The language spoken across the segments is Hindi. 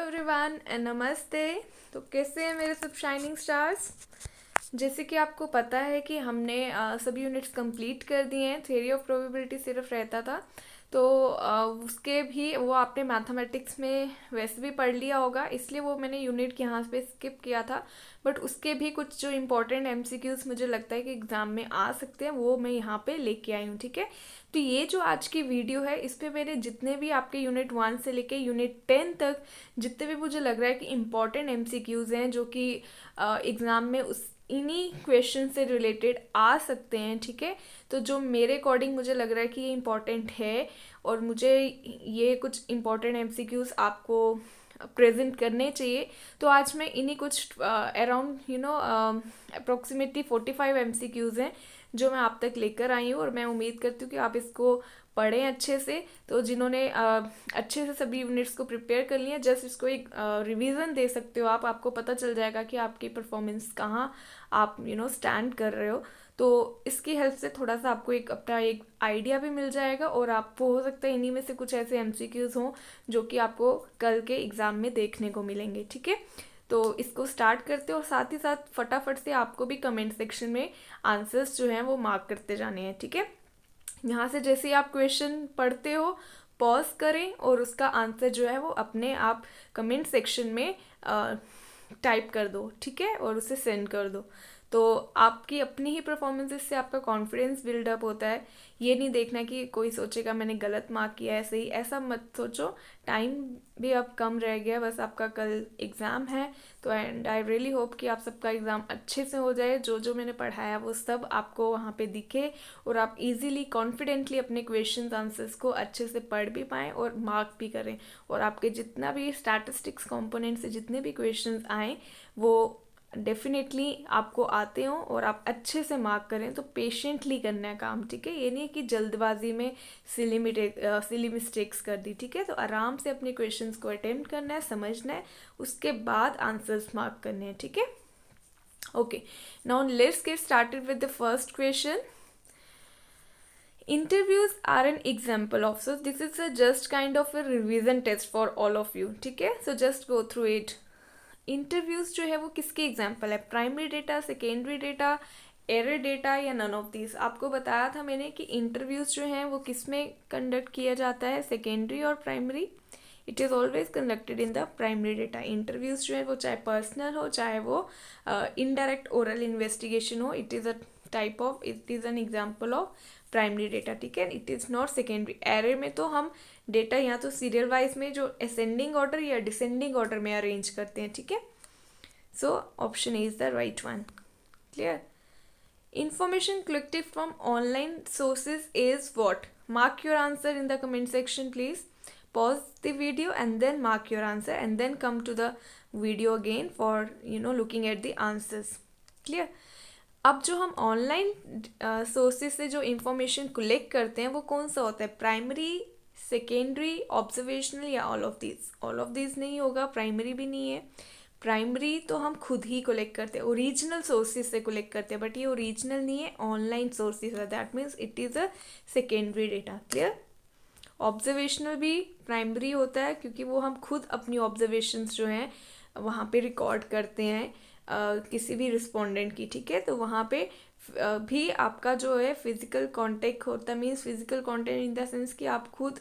एवरीवन एंड नमस्ते। तो कैसे हैं मेरे सब शाइनिंग स्टार्स। जैसे कि आपको पता है कि हमने सभी यूनिट्स कंप्लीट कर दिए हैं। थ्योरी ऑफ प्रोबेबिलिटी सिर्फ रहता था, तो उसके भी वो आपने मैथमेटिक्स में वैसे भी पढ़ लिया होगा, इसलिए वो मैंने यूनिट यहाँ पे स्किप किया था। बट उसके भी कुछ जो इम्पोर्टेंट एमसीक्यूज मुझे लगता है कि एग्ज़ाम में आ सकते हैं, वो मैं यहाँ पे लेके आई हूँ। ठीक है, तो ये जो आज की वीडियो है, इस पे मैंने जितने भी आपके यूनिट 1 से लेके यूनिट 10 तक जितने भी मुझे लग रहा है कि इम्पॉर्टेंट एमसीक्यूज हैं जो कि एग्ज़ाम में उस इन्हीं क्वेश्चन से रिलेटेड आ सकते हैं। ठीक है, तो जो मेरे अकॉर्डिंग मुझे लग रहा है कि ये इम्पॉर्टेंट है और मुझे ये कुछ इम्पॉर्टेंट एमसीक्यूज आपको प्रेजेंट करने चाहिए, तो आज मैं इन्हीं कुछ अराउंड अप्रोक्सीमेटली 45 एमसीक्यूज हैं जो मैं आप तक लेकर आई हूँ। और मैं उम्मीद करती हूँ कि आप इसको पढ़ें अच्छे से। तो जिन्होंने अच्छे से सभी यूनिट्स को प्रिपेयर कर लिया, जस्ट इसको एक रिवीजन दे सकते हो आपको पता चल जाएगा कि आपकी परफॉर्मेंस कहाँ आप स्टैंड कर रहे हो। तो इसकी हेल्प से थोड़ा सा आपको एक अपना एक आइडिया भी मिल जाएगा, और आपको हो सकता है इन्हीं में से कुछ ऐसे एमसीक्यूज हों जो कि आपको कल के एग्ज़ाम में देखने को मिलेंगे। ठीक है, तो इसको स्टार्ट करते हैं और साथ ही साथ फटाफट से आपको भी कमेंट सेक्शन में आंसर्स जो हैं वो मार्क करते जाने हैं। ठीक है, यहाँ से जैसे ही आप क्वेश्चन पढ़ते हो पॉज करें और उसका आंसर जो है वो अपने आप कमेंट सेक्शन में टाइप कर दो। ठीक है, और उसे सेंड कर दो। तो आपकी अपनी ही परफॉर्मेंस से आपका कॉन्फिडेंस बिल्डअप होता है। ये नहीं देखना कि कोई सोचेगा मैंने गलत मार्क किया है, सही, ऐसा मत सोचो। टाइम भी अब कम रह गया, बस आपका कल एग्ज़ाम है। तो एंड आई रियली होप कि आप सबका एग्ज़ाम अच्छे से हो जाए, जो जो मैंने पढ़ाया वो सब आपको वहाँ पे दिखे और आप इजीली कॉन्फिडेंटली अपने क्वेश्चंस आंसर्स को अच्छे से पढ़ भी पाएँ और मार्क भी करें। और आपके जितना भी स्टैटिस्टिक्स कंपोनेंट से जितने भी क्वेश्चंस आए वो डेफिनेटली आपको आते हो और आप अच्छे से मार्क करें। तो पेशेंटली करना है काम। ठीक है, ये नहीं कि जल्दबाजी में सिली मिस्टेक्स कर दी। ठीक है, तो आराम से अपने क्वेश्चंस को अटेम्प्ट करना है, समझना है, उसके बाद आंसर्स मार्क करने हैं। ठीक है, okay, now let's get started with the first question. Interviews are an example of, so this is a just kind of a revision test for all of you. ठीक है, so just go through it. Interviews जो है वो किसके एग्जाम्पल है? Primary data, secondary data, error data या नन ऑफ दिस? आपको बताया था मैंने कि इंटरव्यूज जो हैं वो किस में कंडक्ट किया जाता है, सेकेंडरी और primary. It is always conducted in the primary data. Interviews जो है वो चाहे पर्सनल हो चाहे वो इनडायरेक्ट ओरल इन्वेस्टिगेशन हो, it is it is an example of primary data. ठीक है, it is not secondary. Error में तो हम डेटा या तो सीरियल वाइज में जो असेंडिंग ऑर्डर या डिसेंडिंग ऑर्डर में अरेंज करते हैं। ठीक है, so option A is the right one. Clear? Information collected from online sources is what? Mark your answer in the comment section please. Pause the video and then mark your answer and then come to the video again for looking at the answers. Clear? अब जो हम ऑनलाइन सोर्सेज से जो इंफॉर्मेशन कलेक्ट करते हैं वो कौन सा होता है? प्राइमरी, सेकेंडरी, ऑब्जर्वेशनल या all of this? All of this नहीं होगा, प्राइमरी भी नहीं है। प्राइमरी तो हम खुद ही कलेक्ट करते हैं, ओरिजिनल सोर्सेज से कलेक्ट करते हैं, बट ये ओरिजिनल नहीं है, ऑनलाइन सोर्सेज है, that means it is a secondary data. Clear? Observational भी प्राइमरी होता है क्योंकि वो हम खुद अपनी ऑब्जर्वेशंस जो हैं वहाँ पे रिकॉर्ड करते हैं किसी भी रिस्पोंडेंट की। ठीक है, तो वहाँ पे भी आपका जो है फिजिकल कांटेक्ट होता है, means physical contact in the sense कि आप खुद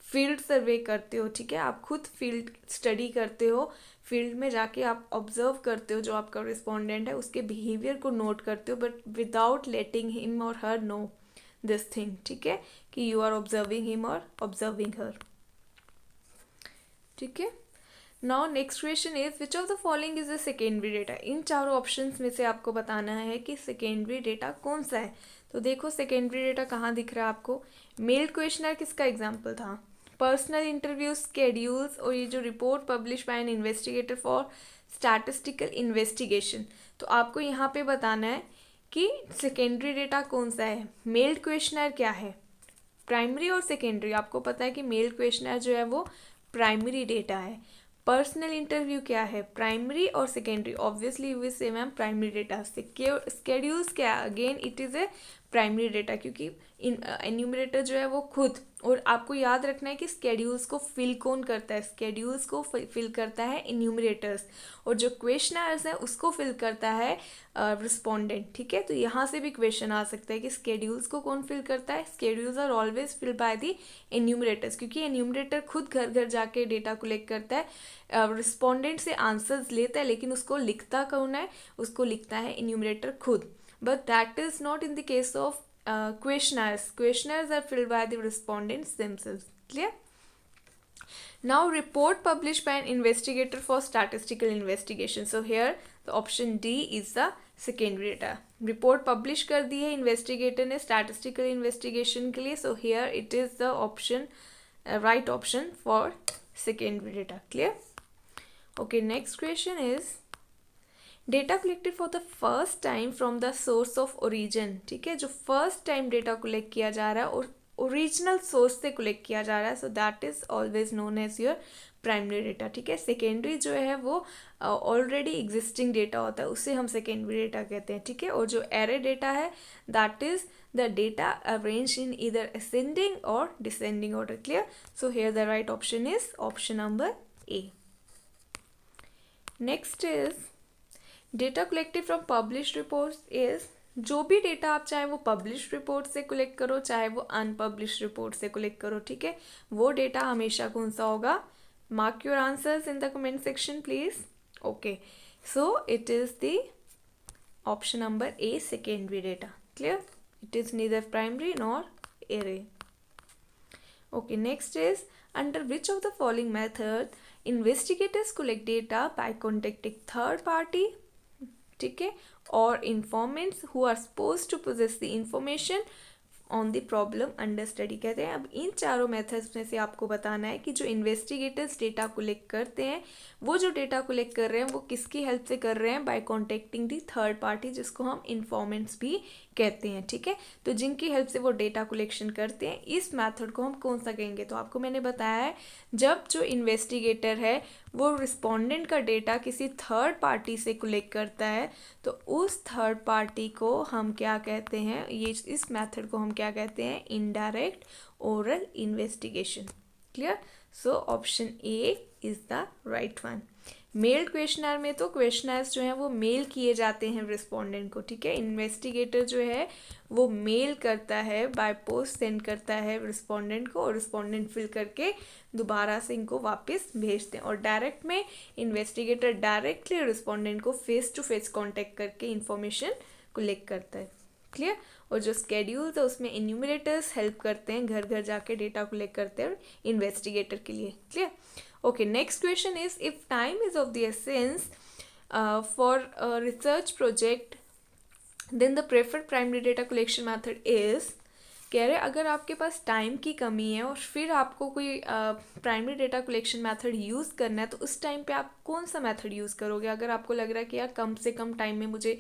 फील्ड सर्वे करते हो। ठीक है, आप खुद फील्ड स्टडी करते हो, फील्ड में जाके आप ऑब्जर्व करते हो जो आपका रिस्पोंडेंट है, उसके बिहेवियर को नोट करते हो, बट विदाउट लेटिंग हिम और हर नो दिस थिंग। ठीक है, कि यू आर ऑब्जर्विंग हिम और ऑब्जर्विंग हर। ठीक है, now next question is which of the following is a secondary data? इन चारों ऑप्शंस में से आपको बताना है कि सेकेंडरी डेटा कौन सा है। तो देखो सेकेंडरी डेटा कहाँ दिख रहा है आपको? मेल क्वेश्चनर किसका एग्जाम्पल था? पर्सनल इंटरव्यू स्केड्यूल्स और ये जो report publish by an investigator for statistical investigation. तो आपको यहाँ पे बताना है कि सेकेंडरी डेटा कौन सा है। मेल क्वेश्चनर क्या है? प्राइमरी और सेकेंडरी। आपको पता है कि मेल क्वेश्चनर जो है वो प्राइमरी डेटा है। पर्सनल इंटरव्यू क्या है? प्राइमरी और secondary. Obviously you will say ma'am primary data. Schedules क्या? Again it is a primary data, क्योंकि एन्यूमरेटर जो है वो खुद, और आपको याद रखना है कि स्केड्यूल्स को फिल कौन करता है, स्केड्यूल्स को फिल करता है एन्यूमरेटर्स, और जो क्वेश्चनर्स है उसको फिल करता है रिस्पोंडेंट, ठीक है। तो यहाँ से भी क्वेश्चन आ सकता है कि स्केड्यूल्स को कौन फिल करता है, schedules are always fill by the enumerators, क्योंकि एन्यूमरेटर खुद घर घर जाके डेटा कलेक्ट करता है, रिस्पोंडेंट से आंसर्स लेता है, लेकिन उसको लिखता कौन है, उसको लिखता है एन्यूमरेटर खुद। But that is not in the case of questionnaires are filled by the respondents themselves. Clear? Now report published by an investigator for statistical investigation. So here the option D is the secondary data. Report publish कर दी है investigator ने statistical investigation के लिए, so here it is the option right option for secondary data. Clear? Okay, next question is data collected for the first time from the source of origin, ठीक है। जो फर्स्ट टाइम डेटा कलेक्ट किया जा रहा है और ओरिजिनल सोर्स से कलेक्ट किया जा रहा है, so that is always known as your primary data, ठीक है। सेकेंडरी जो है वो ऑलरेडी एग्जिस्टिंग डेटा होता है, उससे हम सेकेंडरी डेटा कहते हैं, ठीक है। और जो एरे डेटा है that is the data arrange in either ascending और descending order. Clear? So here the right option is option number A. Next is data collected from publish reports is, जो भी डेटा आप चाहे वो पब्लिश रिपोर्ट से कलेक्ट करो चाहे वो अनपब्लिश रिपोर्ट से कलेक्ट करो, ठीक है, वो डेटा हमेशा कौन सा होगा? Mark your answers in the comment section please. Okay, so it is the option number A, secondary data. Clear? It is neither primary nor array. Okay, next is under which of the following method investigators collect data by contacting third party, ठीक है, और informants who are supposed to possess the information on the problem under study कहते हैं। अब इन चारों मेथड्स में से आपको बताना है कि जो इन्वेस्टिगेटर्स डेटा कलेक्ट करते हैं, वो जो डेटा कलेक्ट कर रहे हैं वो किसकी हेल्प से कर रहे हैं? By contacting the third party, जिसको हम इन्फॉर्मेंट्स भी कहते हैं, ठीक है। तो जिनकी हेल्प से वो डेटा कलेक्शन करते हैं, इस मेथड को हम कौन सा कहेंगे? तो आपको मैंने बताया है, जब जो इन्वेस्टिगेटर है वो रिस्पोंडेंट का डेटा किसी थर्ड पार्टी से कलेक्ट करता है, तो उस थर्ड पार्टी को हम क्या कहते हैं? ये इस मेथड को हम क्या कहते हैं? Indirect oral investigation. Clear? So option A is the right one. Mail questionnaire में तो क्वेश्चनर्स जो हैं वो मेल किए जाते हैं रिस्पोंडेंट को, ठीक है। इन्वेस्टिगेटर जो है वो मेल करता है, बाय पोस्ट सेंड करता है रिस्पोंडेंट को, और रिस्पोंडेंट फिल करके दोबारा से इनको वापस भेजते हैं। और डायरेक्ट में इन्वेस्टिगेटर डायरेक्टली रिस्पोंडेंट को फेस टू फेस कॉन्टेक्ट करके इंफॉर्मेशन कलेक्ट करता है। क्लियर? और जो स्केड्यूल्स है उसमें इन्यूमरेटर्स हेल्प करते हैं, घर घर जाके डेटा कलेक्ट करते हैं इन्वेस्टिगेटर के लिए। Clear? Okay, next question is, if time is of the essence for a research project, then the preferred primary data collection method is, कह रहे अगर आपके पास टाइम की कमी है और फिर आपको कोई primary data collection method use करना है, तो उस टाइम पे आप कौन सा मेथड यूज़ करोगे? अगर आपको लग रहा है कि यार कम से कम टाइम में मुझे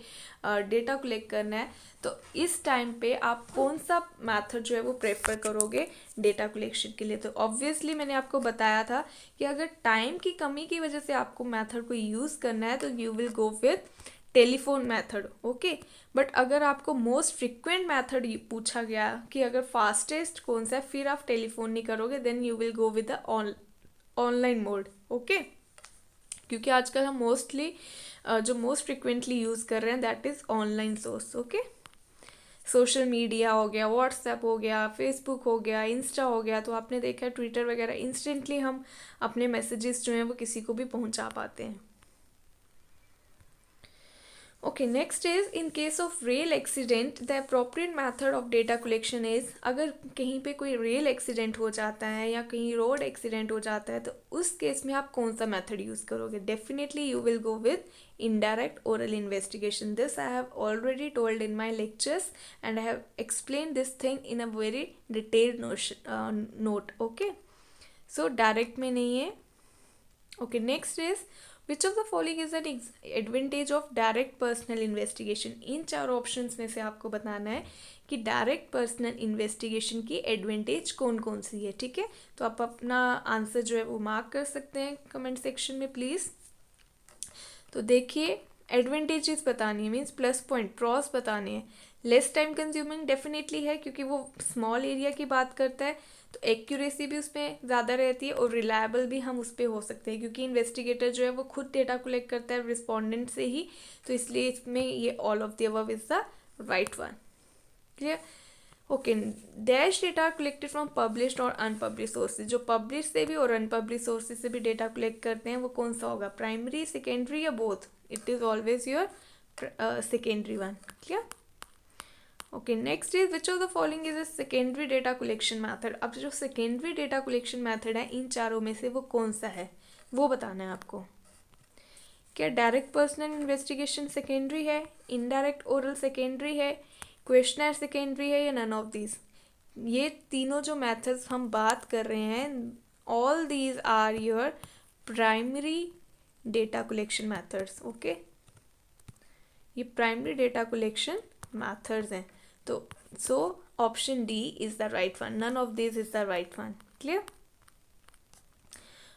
डेटा कलेक्ट करना है, तो इस टाइम पे आप कौन सा मेथड जो है वो प्रेफर करोगे डेटा कलेक्शन के लिए? तो ऑब्वियसली मैंने आपको बताया था कि अगर टाइम की कमी की वजह से आपको मेथड को यूज़ करना है तो you will go with telephone method. Okay, but अगर आपको मोस्ट फ्रिक्वेंट मेथड पूछा गया कि अगर फास्टेस्ट कौन सा है, फिर आप टेलीफोन नहीं करोगे, then you will go with the online mode. Okay, क्योंकि आजकल हम मोस्टली जो मोस्ट फ्रिक्वेंटली यूज़ कर रहे हैं that is online source. Okay, social media हो गया, व्हाट्सएप हो गया, फेसबुक हो गया, इंस्टा हो गया, तो आपने देखा है ट्विटर वगैरह, इंस्टेंटली हम अपने मैसेजेस जो हैं वो किसी को भी पहुंचा पाते हैं। Okay, next is in case of rail accident the appropriate method of data collection is, अगर कहीं पे कोई रेल एक्सीडेंट हो जाता है या कहीं रोड एक्सीडेंट हो जाता है, तो उस केस में आप कौन सा मेथड यूज़ करोगे? Definitely you will go with indirect oral investigation. This I have already told in my lectures and I have explained this thing in a very detailed note. Okay, so direct में नहीं है। Okay, next is which of the following is an advantage of direct personal investigation? इन चार ऑप्शंस में से आपको बताना है कि डायरेक्ट पर्सनल इन्वेस्टिगेशन की एडवांटेज कौन कौन सी है, ठीक है। तो आप अपना आंसर जो है वो मार्क कर सकते हैं कमेंट सेक्शन में प्लीज़। तो देखिए, एडवांटेजेस बतानी है, मीन्स प्लस पॉइंट प्रॉस बताने हैं। लेस टाइम कंज्यूमिंग डेफिनेटली है क्योंकि वो स्मॉल एरिया की बात करता है, तो एक्यूरेसी भी उसमें ज़्यादा रहती है और रिलायबल भी हम उस पर हो सकते हैं क्योंकि इन्वेस्टिगेटर जो है वो खुद डेटा कलेक्ट करता है रिस्पोंडेंट से ही, तो इसलिए इसमें ये all of the above is the right one. Clear? Okay, dash data are collected from published और अनपब्लिश सोर्सेज। जो पब्लिश से भी और अनपब्लिश सोर्सेज से भी डेटा कलेक्ट करते हैं वो कौन सा होगा, प्राइमरी, सेकेंडरी या both? It is always your secondary one. Clear? Okay, next is which of the following is a secondary data collection method. अब जो सेकेंडरी डेटा कलेक्शन मैथड है इन चारों में से वो कौन सा है वो बताना है आपको। क्या डायरेक्ट पर्सनल इन्वेस्टिगेशन सेकेंडरी है, इनडायरेक्ट ओरल सेकेंडरी है, क्वेश्चनर सेकेंडरी है या नन ऑफ दीज? ये तीनों जो मेथड्स हम बात कर रहे हैं, all these are your primary data collection methods. Okay, ये प्राइमरी डेटा कलेक्शन मेथड्स हैं, तो so option D is the right one, none of this is the right one. Clear?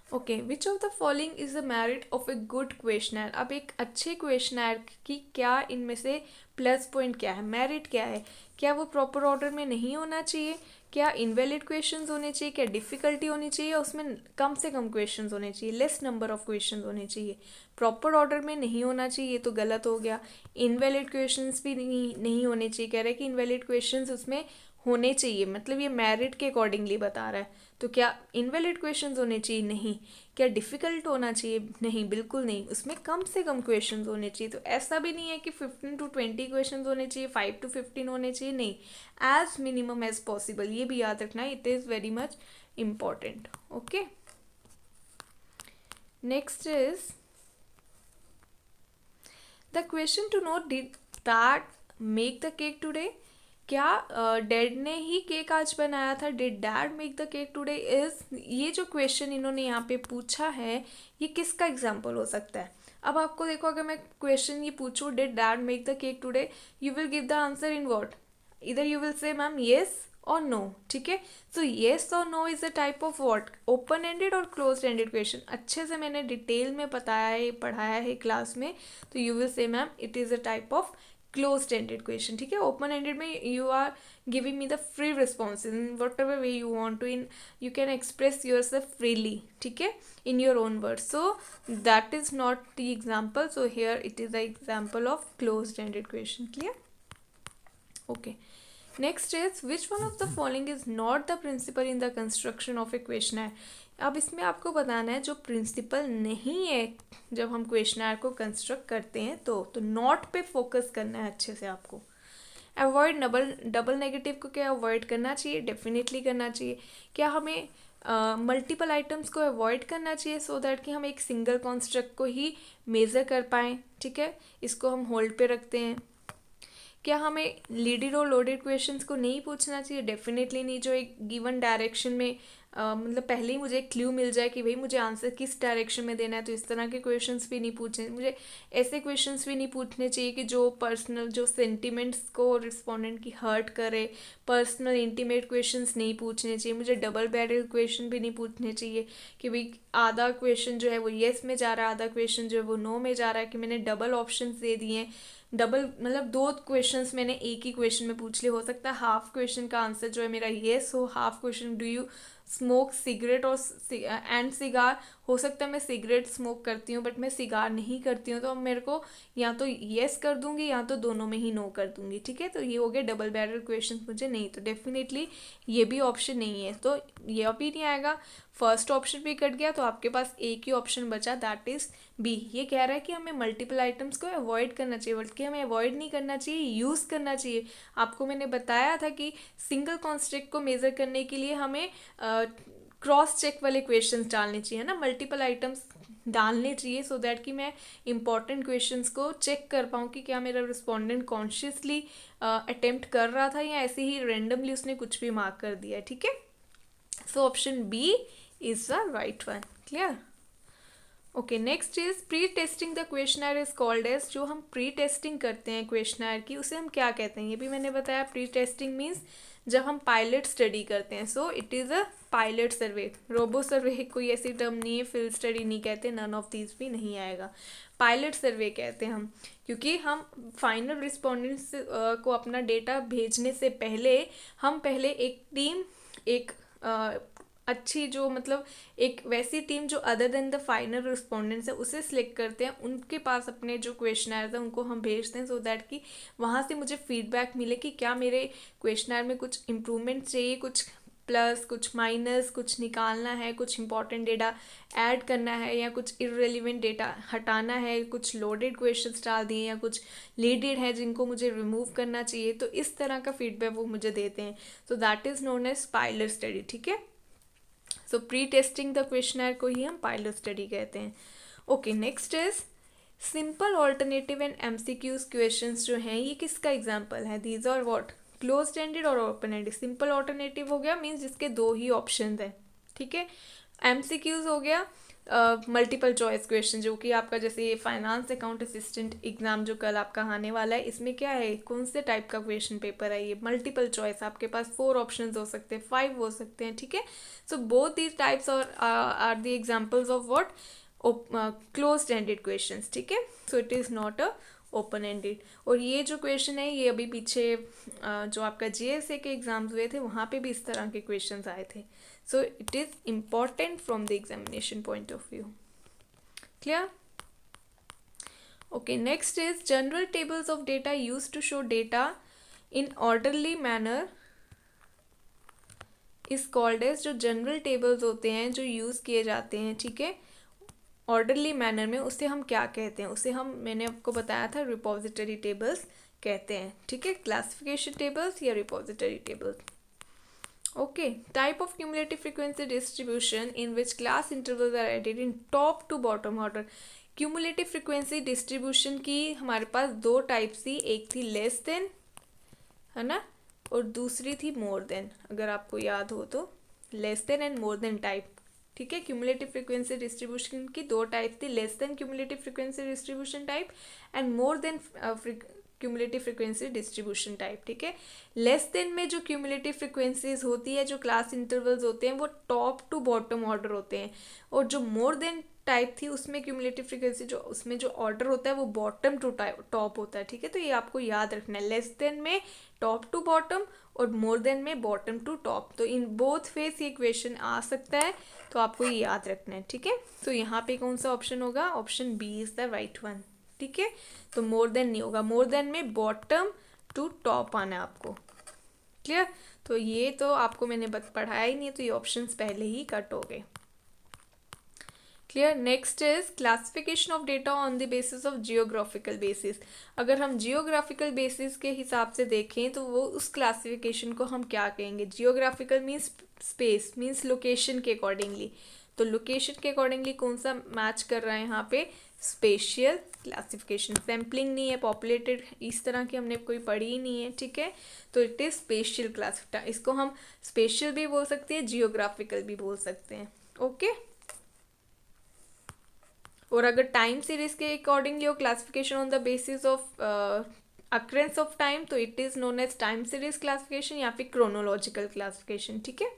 Okay, which of the following is the merit of a good questionnaire. अब एक अच्छे क्वेश्चनर की क्या इनमें से प्लस पॉइंट क्या है, मेरिट क्या है? क्या वो प्रॉपर ऑर्डर में नहीं होना चाहिए, क्या इनवैलिड क्वेश्चंस होने चाहिए, क्या डिफ़िकल्टी होनी चाहिए, उसमें कम से कम क्वेश्चंस होने चाहिए, लेस नंबर ऑफ क्वेश्चंस होने चाहिए, प्रॉपर ऑर्डर में नहीं होना चाहिए तो गलत हो गया, इनवैलिड क्वेश्चंस भी नहीं होने चाहिए, कह रहे हैं कि इनवैलिड क्वेश्चंस उसमें होने चाहिए, मतलब ये मेरिट के अकॉर्डिंगली बता रहा है। तो क्या इनवैलिड क्वेश्चंस होने चाहिए? नहीं। क्या डिफ़िकल्ट होना चाहिए? नहीं, बिल्कुल नहीं, उसमें कम से कम क्वेश्चंस होने चाहिए। तो ऐसा भी नहीं है कि 15 to 20 क्वेश्चंस होने चाहिए, 5 to 15 होने चाहिए, नहीं, एज मिनिमम एज पॉसिबल, ये भी याद रखना, it is very much important. Okay, next is the question to know, did that make the cake today. क्या डैड ने ही केक आज बनाया था, did dad make the cake today is, ये जो क्वेश्चन इन्होंने यहाँ पे पूछा है ये किसका एग्जाम्पल हो सकता है? अब आपको देखो, अगर मैं क्वेश्चन ये पूछूँ did dad make the cake today, you will give the answer in what, इधर you will say ma'am yes और नो। ठीक है, सो येस और no is a type of what, open ended और क्लोज एंडेड क्वेश्चन। अच्छे से मैंने डिटेल में बताया है, पढ़ाया है क्लास में, तो you will say ma'am it is a type of close ended question. ठीक है, ओपन एंडेड में you are giving me the free response in whatever way you want to, in you can express yourself freely, ठीक है, in your own words, so that is not the example, so here it is the example of close ended question. Clear? Okay, next is which one of the following is not the principle in the construction of a questionnaire. अब इसमें आपको बताना है जो प्रिंसिपल नहीं है जब हम क्वेश्चनर को कंस्ट्रक्ट करते हैं, तो नॉट पे फोकस करना है अच्छे से आपको। अवॉइड डबल नेगेटिव को क्या अवॉइड करना चाहिए? डेफिनेटली करना चाहिए। क्या हमें मल्टीपल आइटम्स को अवॉइड करना चाहिए सो दैट कि हम एक सिंगल कॉन्स्ट्रक्ट को ही मेज़र कर पाएँ? ठीक है, इसको हम होल्ड पे रखते हैं। क्या हमें लीडेड और लोडेड क्वेश्चंस को नहीं पूछना चाहिए? डेफिनेटली नहीं। जो एक गिवन डायरेक्शन में मतलब पहले ही मुझे एक क्लू मिल जाए कि भाई मुझे आंसर किस डायरेक्शन में देना है, तो इस तरह के क्वेश्चंस भी नहीं पूछने मुझे। ऐसे क्वेश्चंस भी नहीं पूछने चाहिए कि जो पर्सनल जो सेंटिमेंट्स को रिस्पोंडेंट की हर्ट करे। पर्सनल इंटीमेट क्वेश्चंस नहीं पूछने चाहिए मुझे। डबल बैरल क्वेश्चन भी नहीं पूछने चाहिए कि भाई आधा क्वेश्चन जो है वो येस में जा रहा है, आधा क्वेश्चन जो है वो नो में जा रहा है, कि मैंने डबल ऑप्शन दे दिए हैं। डबल मतलब दो क्वेश्चंस मैंने एक ही क्वेश्चन में पूछ लिए। हो सकता है हाफ क्वेश्चन का आंसर जो है मेरा येस हो, half question do you smoke cigarette और एंड सिगार। हो सकता है मैं सिगरेट स्मोक करती हूँ बट मैं सिगार नहीं करती हूँ, तो अब मेरे को या तो येस कर दूंगी या तो दोनों में ही नो कर दूंगी। ठीक है, तो ये हो गया डबल बैरल क्वेश्चन मुझे नहीं, तो डेफिनेटली ये भी ऑप्शन नहीं है, तो ये भी नहीं आएगा। फर्स्ट ऑप्शन भी कट गया, तो आपके पास एक ही ऑप्शन बचा, दैट इज बी। ये कह रहा है कि हमें मल्टीपल आइटम्स को अवॉइड करना चाहिए, बल्कि हमें अवॉइड नहीं करना चाहिए, यूज़ करना चाहिए। आपको मैंने बताया था कि सिंगल कॉन्स्ट्रक्ट को मेज़र करने के लिए हमें क्रॉस चेक वाले क्वेश्चंस डालने चाहिए ना, मल्टीपल आइटम्स डालने चाहिए, सो दैट कि मैं इंपॉर्टेंट क्वेश्चंस को चेक कर पाऊँ कि क्या मेरा रिस्पोंडेंट कॉन्शियसली अटेम्प्ट कर रहा था या ऐसे ही रेंडमली उसने कुछ भी मार्क कर दिया। ठीक है, so option B is the right one. Clear? Okay, next is pre testing the questionnaire is called as. जो हम प्री टेस्टिंग करते हैं क्वेश्चनर की, उसे हम क्या कहते हैं? ये भी मैंने बताया। प्री टेस्टिंग मीन्स जब हम पायलट स्टडी करते हैं। So it is a pilot survey. Robo survey कोई ऐसी टर्म नहीं है, फील्ड स्टडी नहीं कहते, नन ऑफ दीज भी नहीं आएगा। पायलट सर्वे कहते हैं हम, क्योंकि हम फाइनल रिस्पॉन्डेंट्स को अपना डेटा भेजने से पहले हम पहले एक टीम, एक अच्छी जो मतलब एक वैसी टीम जो other than the final respondents है उसे सिलेक्ट करते हैं, उनके पास अपने जो क्वेश्चनर है उनको हम भेजते हैं, सो दैट कि वहाँ से मुझे फीडबैक मिले कि क्या मेरे क्वेश्चनर में कुछ इम्प्रूवमेंट चाहिए, कुछ प्लस, कुछ माइनस, कुछ निकालना है, कुछ इंपॉर्टेंट डेटा ऐड करना है, या कुछ इररेलेवेंट डेटा हटाना है, कुछ लोडेड क्वेश्चंस डाल दिए या कुछ लीडेड है जिनको मुझे रिमूव करना चाहिए। तो इस तरह का फीडबैक वो मुझे देते हैं। So that is known as pilot study. ठीक है, so pre testing the questionnaire को ही हम पायलट स्टडी कहते हैं। Okay, next is simple alternative and MCQs questions जो हैं ये किसका एग्जांपल है? These are what? Closed ended और ओपन एंडेड। सिंपल ऑल्टरनेटिव हो गया मीन्स जिसके दो ही ऑप्शन है। ठीक है, एमसीक्यूज हो गया मल्टीपल चॉइस क्वेश्चन, जो कि आपका जैसे ये फाइनेंस अकाउंट असिस्टेंट एग्जाम जो कल आपका आने वाला है, इसमें क्या है, कौन से टाइप का क्वेश्चन पेपर है ये? मल्टीपल चॉइस, आपके पास 4 ऑप्शंस हो सकते हैं, 5 हो सकते हैं। ठीक है, so both these types are the examples of what? Closed ended questions. ठीक है, so it is not a open ended. और ये जो क्वेश्चन है ये अभी पीछे जो आपका जीएसए के एग्जाम्स हुए थे वहाँ पे भी इस तरह के क्वेश्चंस आए थे। So it is important from the examination point of view. Clear? Okay, next is general tables of data use to show data in orderly manner is called as. जो जनरल टेबल्स होते हैं जो यूज़ किए जाते हैं, ठीक है, ऑर्डरली मैनर में, उसे हम क्या कहते हैं? उसे हम, मैंने आपको बताया था, रिपोजिटरी टेबल्स कहते हैं। ठीक है, क्लासिफिकेशन टेबल्स या repository tables. Okay, type of cumulative frequency distribution in which class intervals are added in top to bottom order. Cumulative frequency distribution की हमारे पास 2 टाइप्स थी, एक थी लेस देन, है ना, और दूसरी थी मोर देन। अगर आपको याद हो तो less than and more than type. ठीक है, क्यूमुलेटिव फ्रीक्वेंसी डिस्ट्रीब्यूशन की 2 टाइप थी, less than cumulative frequency distribution type and more than cumulative frequency distribution type. ठीक है, लेस देन में जो क्यूमुलेटिव फ्रीक्वेंसीज होती है, जो क्लास इंटरवल्स होते हैं, वो टॉप टू बॉटम ऑर्डर होते हैं, और जो मोर देन टाइप थी उसमें क्यूमुलेटिव फ्रीक्वेंसी जो उसमें जो ऑर्डर होता है वो बॉटम टू टॉप होता है। ठीक है, तो ये आपको याद रखना है, लेस देन में टॉप टू बॉटम और मोर देन में बॉटम टू टॉप। तो इन बोथ वेज ये क्वेश्चन आ सकता है, तो आपको ये याद रखना है। ठीक है, तो यहाँ पे कौन सा ऑप्शन होगा? Option B is the right one. ठीक है, तो मोर देन नहीं होगा, मोर देन में बॉटम टू टॉप आना है आपको। क्लियर? तो ये तो आपको मैंने पढ़ाया ही नहीं है, तो ये ऑप्शंस पहले ही कट हो गए। Clear? Next is classification of data on the basis of geographical basis. अगर हम जियोग्राफिकल बेसिस के हिसाब से देखें तो वो उस क्लासिफिकेशन को हम क्या कहेंगे? Geographical means space, means location के अकॉर्डिंगली। तो लोकेशन के अकॉर्डिंगली कौन सा मैच कर रहा है यहाँ पे? Special classification. सैम्पलिंग नहीं है, पॉपुलेटेड इस तरह की हमने कोई पढ़ी ही नहीं है। ठीक है, तो इट इज स्पेशियल क्लासिफिकेशन। इसको हम स्पेशियल भी बोल सकते हैं, जियोग्राफिकल भी बोल सकते हैं। ओके, और अगर टाइम सीरीज के अकॉर्डिंगली हो classification on the basis of occurrence of time, तो it is known as time series classification या फिर क्रोनोलॉजिकल क्लासिफिकेशन। ठीक है,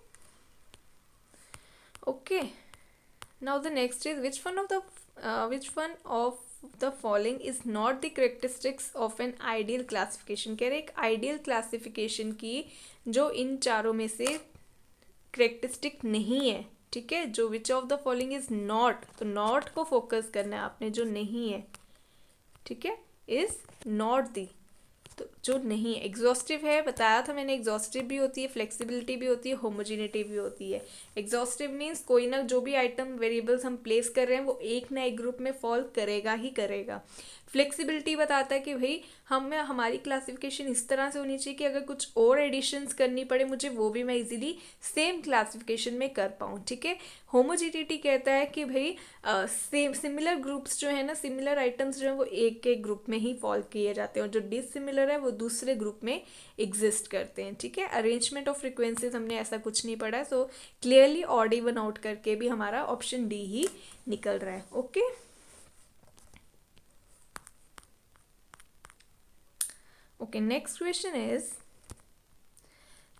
okay, now the next is which one of the following is not the characteristics of an ideal classification। कह रहे एक आइडियल क्लासिफिकेशन की जो इन चारों में से करेक्टरिस्टिक नहीं है। ठीक है, जो विच of the following is not, तो नॉट को फोकस करना है आपने, जो नहीं है। ठीक है, इज नॉट दी, तो जो नहीं है। एग्जॉस्टिव है, बताया था मैंने, एग्जॉस्टिव भी होती है, फ्लेक्सिबिलिटी भी होती है, होमोजिनिटी भी होती है। एग्जॉस्टिव मीन्स कोई ना, जो भी आइटम वेरिएबल्स हम प्लेस कर रहे हैं वो एक ना एक ग्रुप में फॉल करेगा ही करेगा। फ्लेक्सिबिलिटी बताता है कि भाई हमारी क्लासिफिकेशन इस तरह से होनी चाहिए कि अगर कुछ और एडिशंस करनी पड़े मुझे, वो भी मैं इजीली सेम क्लासिफिकेशन में कर पाऊँ। ठीक है, होमोजिनिटी कहता है कि भाई सेम सिमिलर ग्रुप्स जो है ना, सिमिलर आइटम्स जो है वो एक एक ग्रुप में ही फॉल किए जाते हैं, और जो डिसिमिलर है वो दूसरे ग्रुप में एग्जिस्ट करते हैं। ठीक है, अरेंजमेंट ऑफ फ्रिक्वेंसीज हमने ऐसा कुछ नहीं पढ़ा है, so clearly odd even out करके भी हमारा ऑप्शन डी ही निकल रहा है। Okay, okay, next question is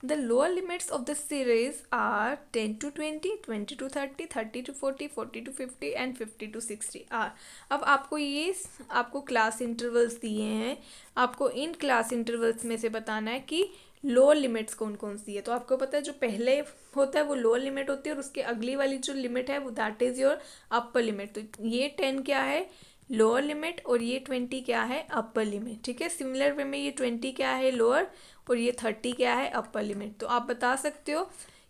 the lower limits of the series are 10 to 20, 20 to 30, 30 to 40, 40 to 50 and 50 to 60 are. अब आपको क्लास इंटरवल्स दिए हैं, आपको इन क्लास इंटरवल्स में से बताना है कि लोअर लिमिट्स कौन कौन सी है। तो आपको पता है जो पहले होता है वो लोअर लिमिट होती है और उसके अगली वाली जो लिमिट है वो that is your upper limit. तो ये 10 क्या है, लोअर लिमिट, और ये 20 क्या है, अपर लिमिट। ठीक है, सिमिलर वे में ये 20 क्या है, लोअर, और ये 30 क्या है, अपर लिमिट। तो आप बता सकते हो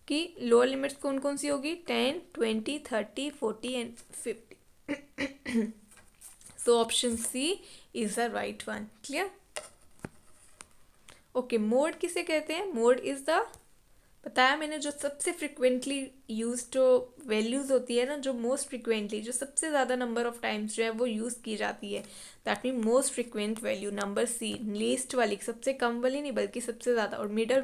कि लोअर लिमिट्स कौन कौन सी होगी, 10, 20, 30, 40 and 50। So option C is the right one. Clear? Okay, mode किसे कहते हैं? मोड इज द, बताया मैंने, जो सबसे फ्रिक्वेंटली यूज जो वैल्यूज़ होती है ना, जो मोस्ट फ्रिक्वेंटली, जो सबसे ज़्यादा नंबर ऑफ टाइम्स जो है वो यूज़ की जाती है, that mean most frequent value. Number C, least वाली, सबसे कम वाली नहीं बल्कि सबसे ज़्यादा। और मिडल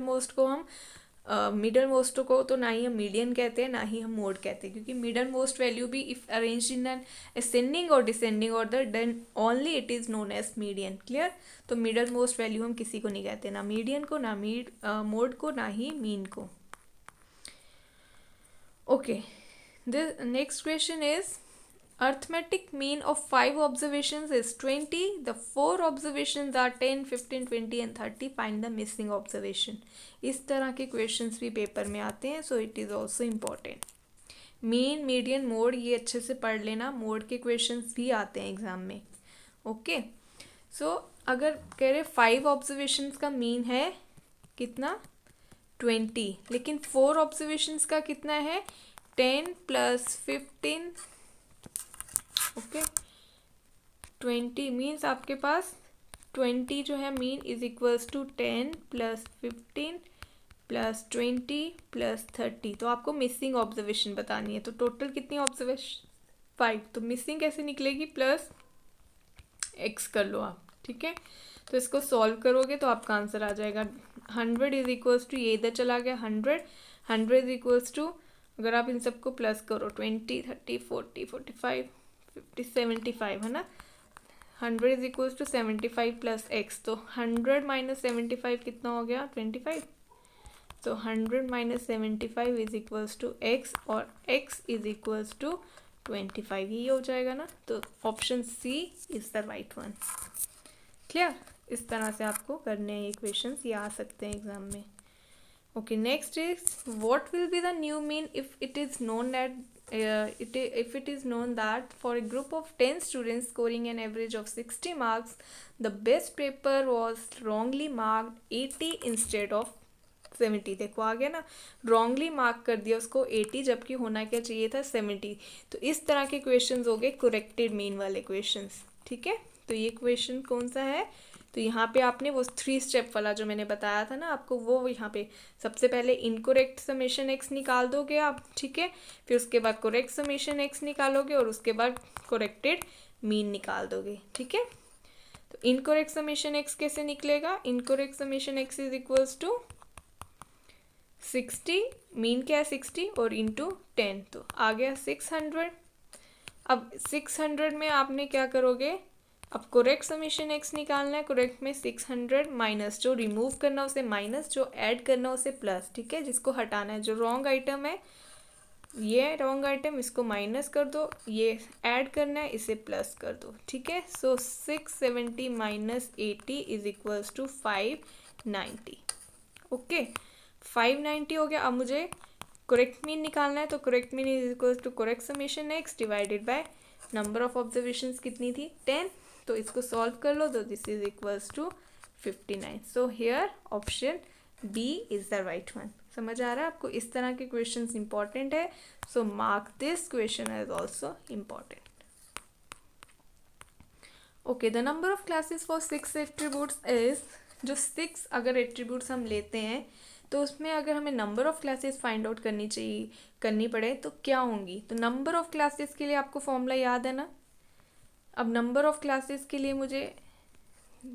मोस्ट को तो ना ही हम मीडियन कहते हैं ना ही हम मोड कहते हैं, क्योंकि मिडल मोस्ट वैल्यू भी if arranged in an ascending और descending order then only it is known as median. Clear? तो मिडल मोस्ट वैल्यू हम किसी को नहीं कहते, ना मीडियन को, ना मोड को, ना ही मीन को। Okay, the next question is arithmetic mean of 5 observations is 20. The 4 observations are 10, 15, 20 and 30. Find the missing observation. इस तरह के questions भी पेपर में आते हैं, so it is also important. Mean, median, mode ये अच्छे से पढ़ लेना, मोड के questions भी आते हैं एग्जाम में। ओके, सो अगर कह रहे 5 ऑब्जर्वेशंस का मीन है कितना, 20, लेकिन 4 ऑब्जर्वेशंस का कितना है, 10 + 15। ओके, 20 मीन्स आपके पास 20 जो है मीन इज इक्वल्स टू 10 + 15 + 20 + 30। तो आपको मिसिंग ऑब्जर्वेशन बतानी है। तो टोटल कितनी ऑब्जर्वेशन, 5। तो मिसिंग कैसे निकलेगी, प्लस x कर लो आप। ठीक है, तो इसको सॉल्व करोगे तो आपका आंसर आ जाएगा 100 इज इक्वल्स टू, ये इधर चला गया 100 इज इक्वल्स टू, अगर आप इन सबको प्लस करो 20, 30, 40, 45, 50, 75 है ना, 100 इज इक्वल्स टू 75 + x। तो 100 - 75 कितना हो गया, 25। तो 100 - 75 इज इक्वल्स टू x, और x इज इक्वल्स टू 25, ये हो जाएगा ना। तो option C is the right one. Clear? इस तरह से आपको करने हैं ये क्वेश्चंस, ये आ सकते हैं एग्जाम में। Okay, next is what will be the new mean if it is known that for a group of 10 students scoring an average of 60 marks the best paper was wrongly marked 80 instead of 70। देखो आ गया ना, रॉन्गली मार्क कर दिया उसको 80, जबकि होना क्या चाहिए था, 70। तो इस तरह के क्वेश्चंस हो गए करेक्टेड मीन वाले क्वेश्चंस। ठीक है, तो ये क्वेश्चन कौन सा है, तो यहाँ पे आपने वो 3 स्टेप वाला जो मैंने बताया था ना आपको, वो यहाँ पे सबसे पहले इनकोरेक्ट समेशन x निकाल दोगे आप। ठीक है, फिर उसके बाद करेक्ट समेशन x निकालोगे, और उसके बाद करेक्टेड मीन निकाल दोगे। ठीक है, तो इनकोरेक्ट समेशन x कैसे निकलेगा, incorrect summation x is equals to 60, mean क्या है 60, और इंटू 10, तो आ गया 600। अब 600 में आपने क्या करोगे, अब करेक्ट समेशन x निकालना है, करेक्ट में 600 माइनस, जो रिमूव करना उसे माइनस, जो ऐड करना उसे प्लस। ठीक है, जिसको हटाना है, जो रॉन्ग आइटम है ये रॉन्ग आइटम, इसको माइनस कर दो, ये ऐड करना है, इसे प्लस कर दो। ठीक है, सो 670 - 80 इज इक्वल्स टू 590। ओके, 590 हो गया। अब मुझे करेक्ट मीन निकालना है, तो correct mean is equals to correct summation x divided by number of observations कितनी थी, 10। तो इसको सॉल्व कर लो, तो this is equals to 59। So here option B is the right one. समझ आ रहा है आपको? इस तरह के क्वेश्चंस इंपॉर्टेंट है, so mark this question as also important. Okay, the number of classes for 6 attributes is, जो 6 अगर एट्रीब्यूट्स हम लेते हैं तो उसमें अगर हमें number of classes find out करनी पड़े तो क्या होंगी। तो नंबर ऑफ क्लासेस के लिए आपको फॉर्मूला याद है ना। अब नंबर ऑफ क्लासेस के लिए मुझे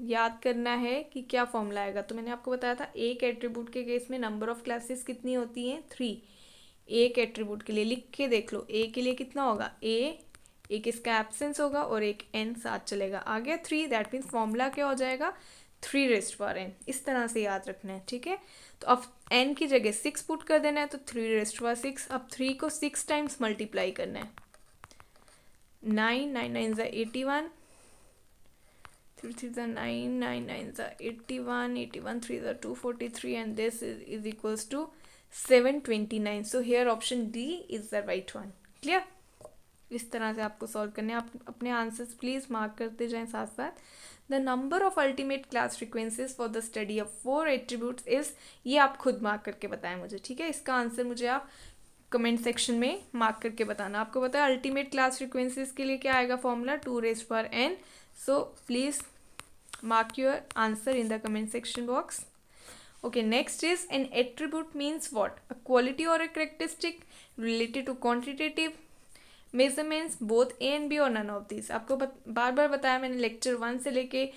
याद करना है कि क्या फॉर्मूला आएगा। तो मैंने आपको बताया था एक एट्रीब्यूट के केस में नंबर ऑफ क्लासेस कितनी होती हैं, 3। एक एट्रीब्यूट के लिए लिख के देख लो, ए के लिए कितना होगा, एक इसका एब्सेंस होगा और एक एन साथ चलेगा, आ गया 3। दैट मीन्स फॉर्मूला क्या हो जाएगा, 3n, इस तरह से याद रखना है, ठीक है। तो अब n की जगह 6 पुट कर देना है, तो 3 6। अब 3 को 6 टाइम्स मल्टीप्लाई करना है। 9 9 9 ज़ा 81, 3 3 ज़ा 9 9 9 ज़ा 81, 81 3 ज़ा 243, and this is equals to 729। So here option D is the right one. Clear? इस तरह से आपको सॉल्व करने हैं। आप अपने आंसर्स प्लीज़ मार्क करते जाएं साथ साथ। The number of ultimate class frequencies for the study of 4 attributes is, ये आप खुद मार्क करके बताएं मुझे, ठीक है। इसका आंसर मुझे आप कमेंट सेक्शन में मार्क करके बताना। आपको पता है अल्टीमेट क्लास फ्रीक्वेंसीज के लिए क्या आएगा formula, 2n। So please mark your answer in the comment section box. Okay, next is an attribute means what? A quality or a characteristic related to quantitative measurements, both A and B or none of these. आपको बार बार बताया मैंने, लेक्चर 1 से लेके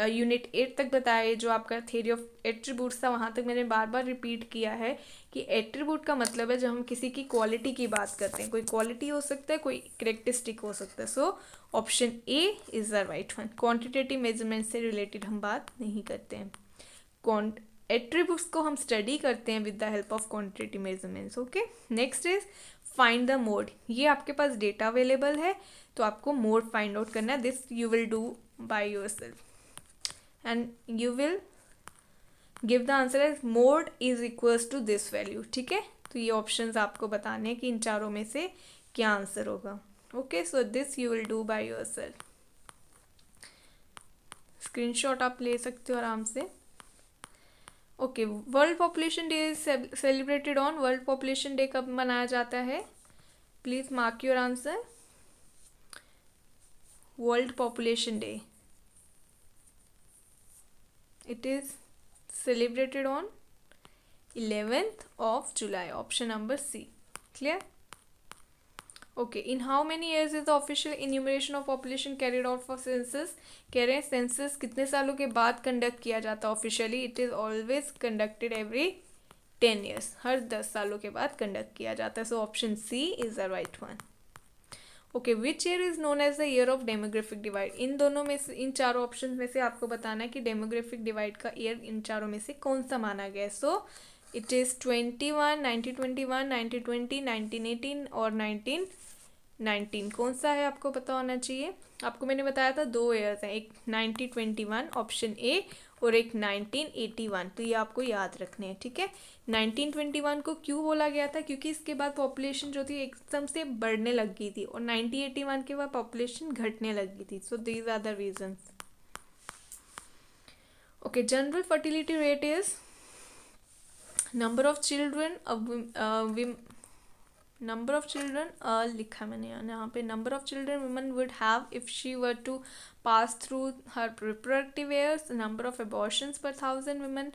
यूनिट 8 तक बताया, जो आपका थ्योरी ऑफ एट्रीब्यूट्स था वहाँ तक मैंने बार बार रिपीट किया है कि एट्रीब्यूट का मतलब है जब हम किसी की क्वालिटी की बात करते हैं। कोई क्वालिटी हो सकता है, कोई करेक्टरिस्टिक हो सकता है। So option A is the right one. Quantitative measurement से रिलेटेड हम बात नहीं करते हैं, एट्रीब्यूट्स को हम स्टडी करते हैं with the help of quantitative measurements. Okay, next is find the mode. ये आपके पास डेटा अवेलेबल है तो आपको मोड फाइंड आउट करना है। This you will do by yourself and you will give the answer as mode is equals to this value, ठीक है। तो ये ऑप्शंस आपको बताने हैं कि इन चारों में से क्या आंसर होगा। Okay, so this you will do by yourself. Screenshot आप ले सकते हो आराम से। Okay, world population day is celebrated on, world population day कब मनाया जाता है? Please mark your answer. World population day, it is celebrated on 11th of July, option number C. Clear? Okay, in how many years is the official enumeration of population carried out for census? कह रहे हैं सेंसस कितने सालों के बाद कंडक्ट किया जाता है officially? It is always conducted every 10 years, हर 10 सालों के बाद कंडक्ट किया जाता है। So option C is the right one. Okay, which year is known as the year of demographic divide? इन दोनों में से, इन चारों ऑप्शन में से आपको बताना है कि डेमोग्राफिक डिवाइड का ईयर इन चारों में से कौन सा माना गया है। सो इट इज़ 21, 1921, 1920, 1918 और 1919। कौन सा है आपको पता होना चाहिए। आपको मैंने बताया था 2 ईयर्स हैं, एक 1921 ऑप्शन ए और एक 1981। तो ये आपको याद रखने हैं, ठीक है। 1921 को क्यों बोला गया था? क्योंकि इसके बाद पॉपुलेशन जो थी एकदम से बढ़ने लग गई थी और 1981 के बाद पॉपुलेशन घटने लग गई थी। So these are the reasons. Okay, general fertility rate is number of children, number of children लिखा मैंने यहाँ पे, number of children woman would have if she were to pass through her reproductive years, number of abortions per 1000 women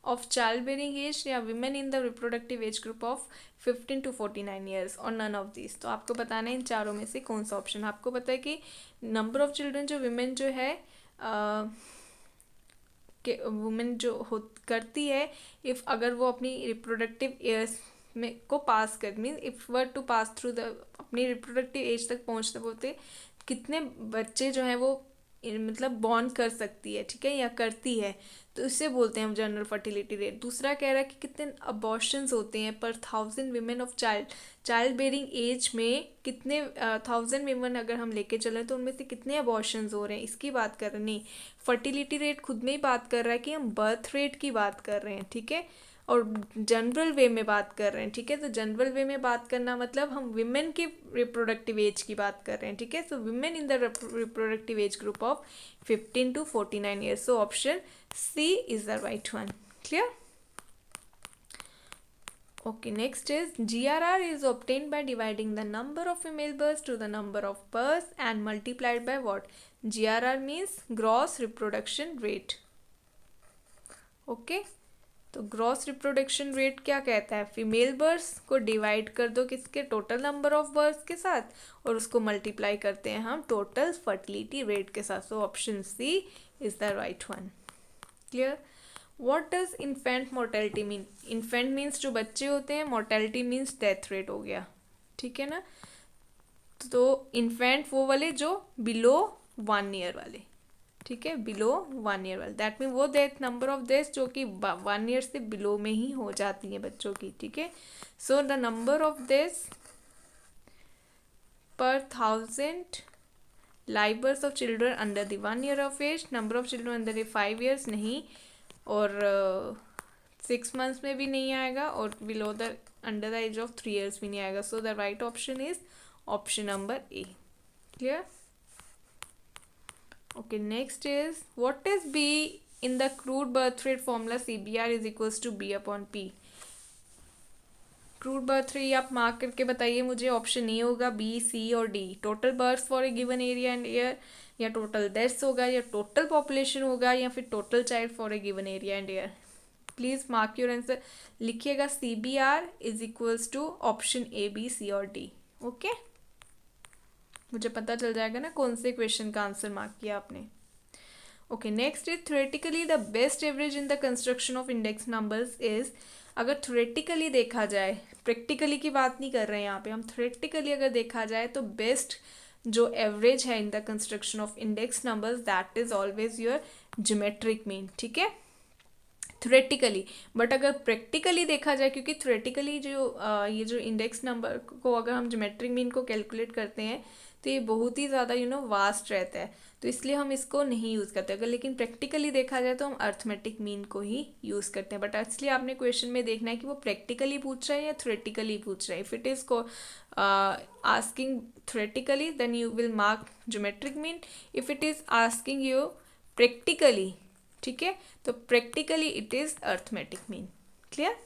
of child bearing age, या women in the reproductive age group of 15 to 49 years, और नन ऑफ दिस। तो आपको बताना है इन चारों में से कौन सा ऑप्शन। आपको पता है कि नंबर ऑफ चिल्ड्रन जो विमेन जो है कि वुमेन जो हो करती है, इफ़ अगर वो अपनी रिप्रोडक्टिव ईयर्स में को पास कर, mean if were to pass through the, अपनी रिप्रोडक्टिव एज तक पहुंचते होते कितने बच्चे जो हैं वो मतलब बॉर्न कर सकती है, ठीक है, या करती है, तो इससे बोलते हैं हम जनरल फर्टिलिटी रेट। दूसरा कह रहा है कि कितने अबॉर्शंस होते हैं पर 1000 women of child bearing age में, कितने 1000 वीमेन अगर हम लेके चलें तो उनमें से कितने अबॉर्शंस हो रहे हैं, इसकी बात कर रहे नहीं। फर्टिलिटी रेट खुद में ही बात कर रहा है कि हम बर्थ रेट की बात कर रहे हैं, ठीक है, और जनरल वे में बात कर रहे हैं, ठीक है। तो जनरल वे में बात करना मतलब हम विमेन के रिप्रोडक्टिव एज की बात कर रहे हैं, ठीक है। So women in the reproductive age group of 15 to 49 years. So option C is the right one. Clear? Okay, next is GRR is obtained by dividing the number of female births to the number of births and multiplied by what? GRR means gross reproduction rate. Okay, तो ग्रॉस रिप्रोडक्शन रेट क्या कहता है? फीमेल बर्थ्स को डिवाइड कर दो किसके? टोटल नंबर ऑफ बर्थ्स के साथ, और उसको मल्टीप्लाई करते हैं हम टोटल फर्टिलिटी रेट के साथ। So option C is the right one. Clear? What does infant mortality mean? Infant means जो बच्चे होते हैं, मोर्टेलिटी मीन्स डेथ रेट हो गया, ठीक है ना। तो इन्फेंट वो वाले जो बिलो 1 ईयर वाले, ठीक है, बिलो 1 ईयर वाले, दैट मीन वो डेथ नंबर ऑफ डेथ जो कि 1 ईयर से बिलो में ही हो जाती हैं बच्चों की, ठीक है। So the number of death per 1000 live births of children under the 1 year of age, number of children under the 5 years नहीं, और 6 months में भी नहीं आएगा, और below the under the age of 3 years भी नहीं आएगा. So the right option is option number A. Clear? Okay, next is what is B in the crude birth rate formula? CBR is equals to B upon P. Crude birth rate आप मार्क करके बताइए मुझे. ऑप्शन ए होगा, बी, सी और D. Total birth for a given area and year, या टोटल डेथ्स होगा, या टोटल पॉपुलेशन होगा, या फिर total child for a given area and year. Please mark your answer. लिखिएगा CBR is equals to option A, B, C और डी. ओके, मुझे पता चल जाएगा ना कौन से क्वेश्चन का आंसर मार्क किया आपने. Okay, next is theoretically the best average in the construction of index numbers is. अगर थ्योरेटिकली देखा जाए, प्रैक्टिकली की बात नहीं कर रहे हैं यहाँ पे हम, थ्योरेटिकली अगर देखा जाए तो बेस्ट जो एवरेज है इन the construction of index numbers, that is always your geometric mean. ठीक है, थ्योरेटिकली. बट अगर प्रैक्टिकली देखा जाए, क्योंकि थ्योरेटिकली जो ये जो इंडेक्स नंबर को अगर हम ज्योमेट्रिक मीन को कैलकुलेट करते हैं तो ये बहुत ही ज़्यादा वास्ट रहता है, तो इसलिए हम इसको नहीं यूज़ करते. अगर लेकिन प्रैक्टिकली देखा जाए तो हम अर्थमेटिक मीन को ही यूज़ करते हैं. बट इसलिए आपने क्वेश्चन में देखना है कि वो प्रैक्टिकली पूछ रहा है या थ्योरेटिकली पूछ रहा है. इफ़ इट इज़ को asking theoretically then you will mark geometric mean. If it is asking you practically, ठीक है, तो practically it is arithmetic mean. Clear?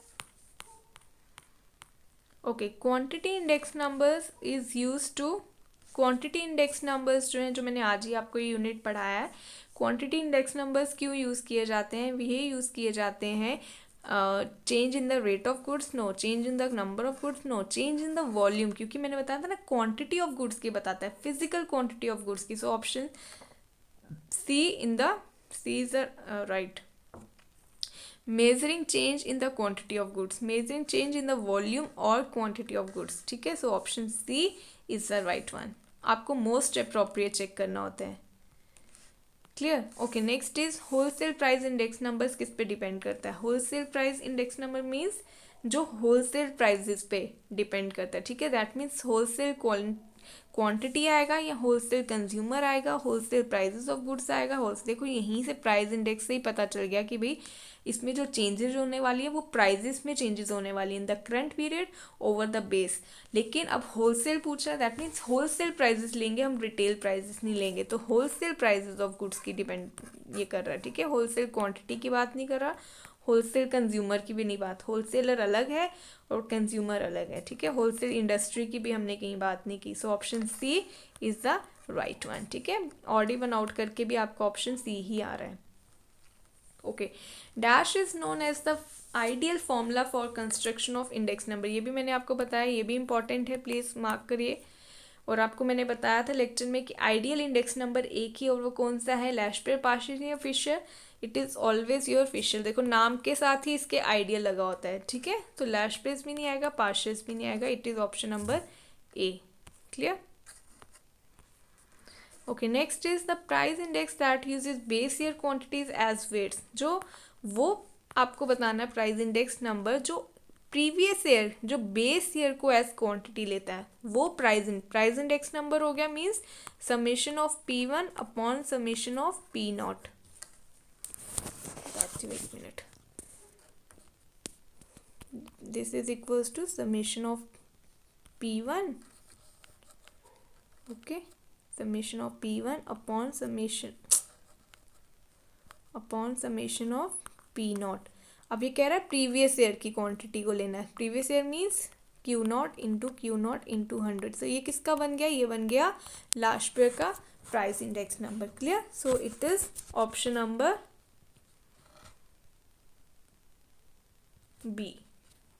Okay, quantity index numbers is use to. Quantity index numbers जो हैं, जो मैंने आज ही आपको ये यूनिट पढ़ाया है, क्वांटिटी इंडेक्स नंबर्स क्यों यूज़ किए जाते हैं? ये यूज़ किए जाते हैं change in the rate of goods, no. Change in the number of goods, no. Change in the volume, क्योंकि मैंने बताया था ना क्वांटिटी ऑफ गुड्स की बताता है, फिजिकल क्वांटिटी ऑफ गुड्स की. So option C in the C is the right. Measuring change in the quantity of goods, measuring change in the volume और क्वांटिटी ऑफ गुड्स. ठीक है, so option C is the right one. आपको मोस्ट अप्रोप्रिएट चेक करना होता है. Clear? Okay, next is wholesale price index numbers किस पे डिपेंड करता है? Wholesale price index number means जो होलसेल प्राइजेस पे डिपेंड करता है. ठीक है, दैट मीन्स होलसेल क्वांटिटी आएगा या होलसेल कंज्यूमर आएगा, होलसेल प्राइजेस ऑफ गुड्स आएगा, होलसेल. देखो यहीं से प्राइस इंडेक्स से ही पता चल गया कि भाई इसमें जो चेंजेस होने वाली है वो प्राइजेस में चेंजेस होने वाली है in the current period over the base. लेकिन अब होलसेल पूछ रहा है, दैट मीन्स होलसेल प्राइजेस लेंगे हम, रिटेल प्राइजेस नहीं लेंगे. तो होलसेल प्राइजेस ऑफ गुड्स की डिपेंड ये कर रहा है. ठीक है, होलसेल क्वांटिटी की बात नहीं कर रहा, होलसेल कंज्यूमर की भी नहीं बात. होलसेलर अलग है और कंज्यूमर अलग है. ठीक है, होलसेल इंडस्ट्री की भी हमने कहीं बात नहीं की. So option C is the right one. ठीक है, ऑड इवन आउट करके भी आपका ऑप्शन सी ही आ रहा है. Okay, dash is known as the ideal formula for construction of index number. ये भी मैंने आपको बताया, ये भी इंपॉर्टेंट है, प्लीज़ मार्क करिए. और आपको मैंने बताया था लेक्चर में कि आइडियल इंडेक्स नंबर एक ही, और वो कौन सा है? लैशपेयर, पार्शियल या Fisher. It is always your Fisher. देखो नाम के साथ ही इसके आइडियल लगा होता है. ठीक है, तो लैशपेयर भी नहीं आएगा, पार्शियल भी नहीं आएगा. It is option number A. Clear? Okay, next is the price index that uses base year quantities as weights. जो वो आपको बताना है प्राइस इंडेक्स नंबर जो प्रीवियस ईयर, जो बेस ईयर को एज क्वांटिटी लेता है, वो प्राइस इंडेक्स नंबर हो गया. Means summation of P1 upon summation of P0. एक मिनट, this is equals to summation of P1. Okay, summation of P1 upon summation of P0. अब ये कह रहा है प्रीवियस ईयर की क्वांटिटी को लेना है. Previous year means Q0 into Q0 into 100. So ये किसका बन गया? ये बन गया लास्ट ईयर का price index number. Clear? So it is option number B.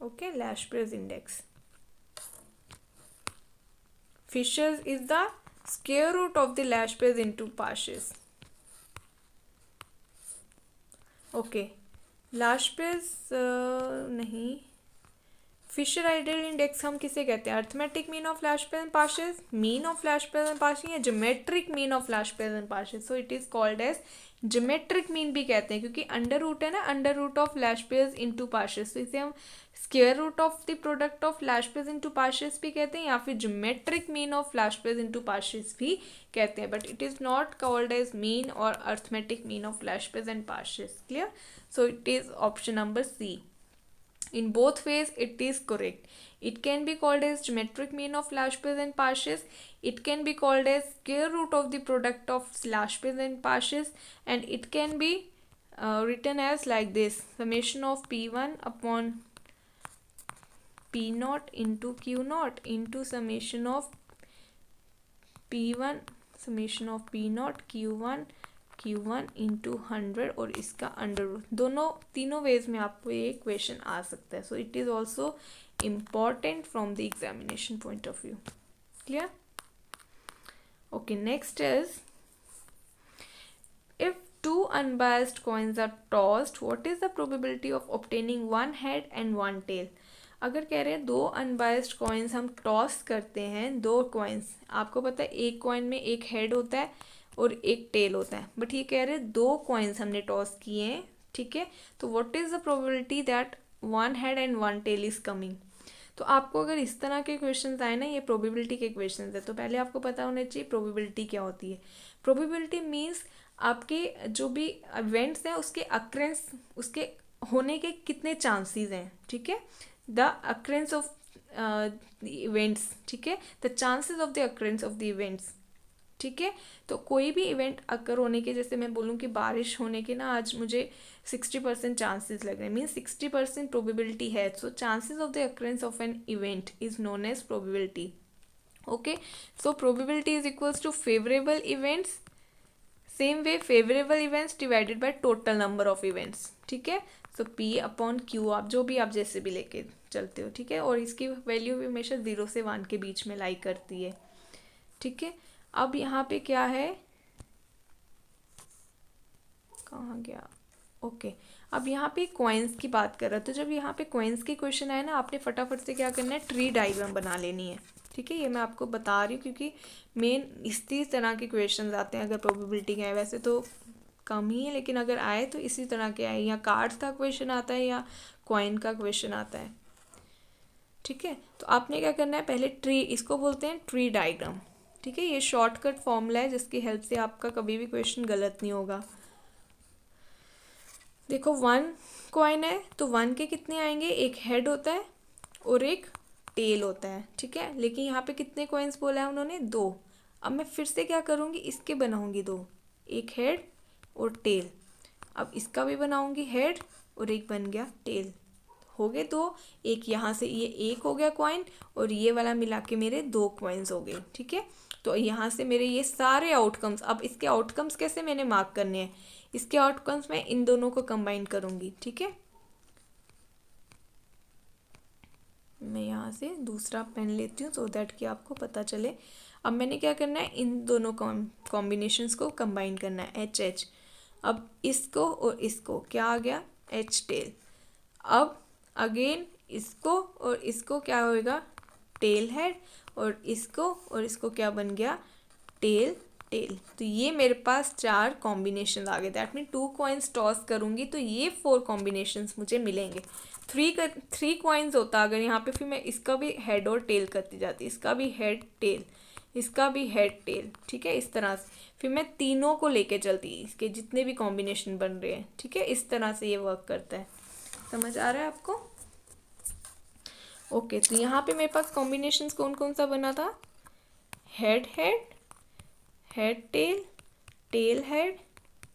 Okay, last year index. Fishers is the square root of the Lashpers into Parshas. Okay, Lashpers नहीं, फिशर आइडियल इंडेक्स हम किसे कहते हैं? Arithmetic mean of Laspeyres Paasche's, mean of Laspeyres Paasche's या geometric mean of Laspeyres Paasche's. So it is called as geometric mean भी कहते हैं, क्योंकि अंडर रूट है ना, under root of Laspeyres into Paasche's, तो इसे हम square root of the product of Laspeyres into Paasche's भी कहते हैं, या फिर geometric mean of Laspeyres into Paasche's भी कहते हैं. But it is not called as mean और arithmetic mean of Laspeyres and Paasche's. Clear? So it is option number C. In both ways, it is correct. It can be called as geometric mean of flash planes and passes. It can be called as square root of the product of flash planes and passes, and it can be written as like this: summation of P1 upon P naught into Q naught into summation of P1 summation of P naught Q1 into 100 और इसका अंडर रूट. दोनों तीनों वेज में आपको ये क्वेश्चन आ सकता है. So it is also important from the examination point of view. Clear? Okay, next is if two unbiased coins are tossed, what is the probability of obtaining one head and one tail? अगर कह रहे हैं दो अनबायस्ड कॉइन्स हम टॉस करते हैं, दो कॉइन्स, आपको पता है एक कॉइन में एक हेड होता है और एक टेल होता है, बट ये कह रहे हैं दो कॉइन्स हमने टॉस किए हैं. ठीक है, तो what is the probability that one head and one tail is coming? तो आपको अगर इस तरह के क्वेश्चंस आए ना, ये प्रोबेबिलिटी के क्वेश्चंस है, तो पहले आपको पता होना चाहिए प्रोबेबिलिटी क्या होती है. प्रोबेबिलिटी मीन्स आपके जो भी इवेंट्स हैं उसके अक्रेंस, उसके होने के कितने चांसेस हैं. ठीक है, द अक्रेंस ऑफ इवेंट्स. ठीक है, the chances of the occurrence of the events. ठीक है, तो कोई भी इवेंट अकर होने के, जैसे मैं बोलूँ कि बारिश होने के ना आज मुझे 60% चांसेस लग रहे हैं, मीन्स 60% प्रोबेबिलिटी है. So chances of the occurrence of an event is known as probability. Okay, so probability is equals to favourable events, same way favourable events divided by total number of events. ठीक है, सो P अपॉन Q, आप जो भी आप जैसे भी लेके चलते हो. ठीक है, और इसकी वैल्यू भी हमेशा 0 से 1 के बीच में लाई करती है. ठीक है, अब यहाँ पे क्या है, कहाँ गया? ओके, अब यहाँ पे कॉइन्स की बात कर रहा है, तो जब यहाँ पे कॉइन्स के क्वेश्चन आए ना, आपने फटाफट से क्या करना है, ट्री डायग्राम बना लेनी है. ठीक है, ये मैं आपको बता रही हूँ क्योंकि मेन इसी तरह के क्वेश्चन आते हैं. अगर प्रोबेबिलिटी के आए, वैसे तो कम ही है, लेकिन अगर आए तो इसी तरह के आए, या कार्ड्स का क्वेश्चन आता है या कॉइन का क्वेश्चन आता है. ठीक है, तो आपने क्या करना है, पहले ट्री, इसको बोलते हैं ट्री डायग्राम. ठीक है, ये शॉर्टकट फॉर्मूला है जिसकी हेल्प से आपका कभी भी क्वेश्चन गलत नहीं होगा. देखो 1 कॉइन है तो 1 के कितने आएंगे, एक हेड होता है और एक टेल होता है. ठीक है, लेकिन यहाँ पे कितने कॉइन्स बोला है उन्होंने, 2. अब मैं फिर से क्या करूँगी, इसके बनाऊँगी 2, एक हेड और टेल. अब इसका भी बनाऊँगी हेड और एक बन गया टेल, हो गए 2. एक यहाँ से ये एक हो गया कॉइन और ये वाला मिला के मेरे 2 कॉइन्स हो गए. ठीक है, तो यहाँ से मेरे ये सारे आउटकम्स, अब इसके आउटकम्स कैसे मैंने मार्क करने हैं, इसके आउटकम्स मैं इन दोनों को कंबाइन करूँगी. ठीक है, मैं यहाँ से दूसरा पेन लेती हूँ सो दैट कि आपको पता चले. अब मैंने क्या करना है, इन दोनों कॉम्बिनेशंस को कंबाइन करना है, HH. अब इसको और इसको क्या आ गया, H टेल. अब अगेन इसको और इसको क्या होएगा, टेल हेड, और इसको क्या बन गया, टेल टेल. तो ये मेरे पास 4 कॉम्बिनेशन आ गए. दैट मीन 2 कॉइन्स टॉस करूँगी तो ये 4 कॉम्बिनेशंस मुझे मिलेंगे. 3 कॉइन्स होता अगर यहाँ पे, फिर मैं इसका भी हेड और टेल करती जाती, इसका भी हेड टेल, इसका भी हेड टेल. ठीक है, इस तरह से फिर मैं तीनों को लेके चलती, इसके जितने भी कॉम्बिनेशन बन रहे हैं. ठीक है, इस तरह से ये वर्क करता है. समझ आ रहा है आपको? ओके, तो यहाँ पे मेरे पास कॉम्बिनेशंस कौन कौन सा बना था, head head, head tail, tail head,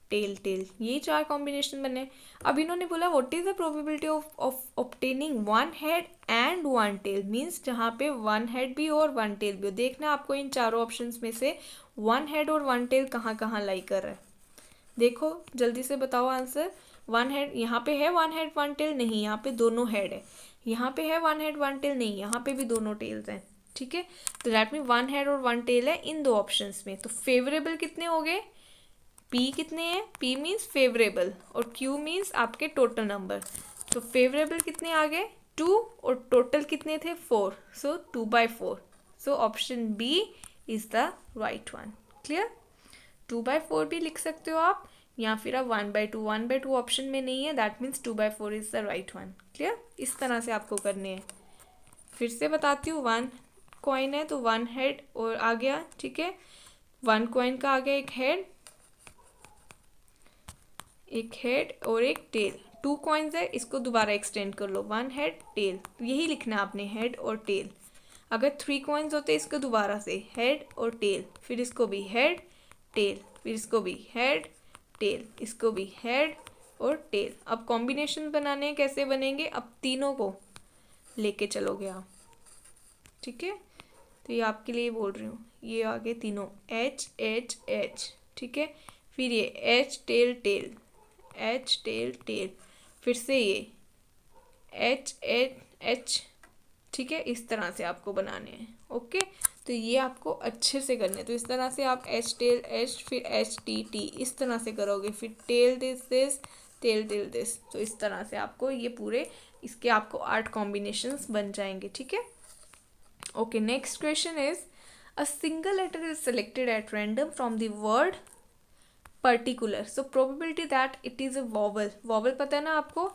tail tail, ये 4 कॉम्बिनेशन बने. अब इन्होंने बोला what is the probability of obtaining 1 head and 1 tail, means जहाँ पे 1 हेड भी हो और 1 टेल भी हो. देखना आपको इन चारों ऑप्शंस में से 1 हेड और 1 टेल कहाँ कहाँ लाई कर रहा है. देखो जल्दी से बताओ आंसर. 1 हेड यहाँ पे है, 1 हेड 1 टेल नहीं, यहाँ पे दोनों हेड है. यहाँ पे है 1 हेड 1 टेल नहीं, यहाँ पे भी दोनों टेल्स हैं. ठीक है, तो दैट मीन 1 हेड और 1 टेल है इन 2 ऑप्शंस में. तो फेवरेबल कितने हो गए, P कितने हैं, P मीन्स फेवरेबल और Q मीन्स आपके टोटल नंबर. तो फेवरेबल कितने आ गए, 2 और टोटल कितने थे 4, so 2/4, so option B is the right one. Clear? 2/4 भी लिख सकते हो आप, या फिर आप 1/2, 1/2 ऑप्शन में नहीं है, that means 2/4 is the right one. Clear? इस तरह से आपको करने हैं। फिर से बताती हूँ, 1 कॉइन है तो 1 हेड और आ गया, ठीक है। 1 कॉइन का आ गया एक हेड और एक टेल। 2 कॉइन्स है, इसको दोबारा एक्सटेंड कर लो, 1 हेड टेल, यही लिखना है आपने, हेड और टेल। अगर 3 कॉइन्स होते इसको दोबारा से हेड और टेल, फिर इसको भी हेड टेल, फिर इसको भी हेड टेल, इसको भी हेड और टेल। अब कॉम्बिनेशन बनाने हैं, कैसे बनेंगे? अब तीनों को लेके चलोगे आप, ठीक है। तो ये आपके लिए बोल रही हूँ, ये आगे तीनों एच एच एच, ठीक है। फिर ये H tail tail, H tail tail, फिर से ये एच एच एच, ठीक है। इस तरह से आपको बनाने हैं, ओके। तो ये आपको अच्छे से करने हैं। तो इस तरह से आप एच टेल एच, फिर एच टी टी, इस तरह से करोगे, फिर tail this tail tail this. तो इस तरह से आपको ये पूरे इसके आपको 8 कॉम्बिनेशंस बन जाएंगे, ठीक है। Okay, next question is a single letter is selected at random from the word particular, so probability that it is a vowel. Vowel पता है ना आपको,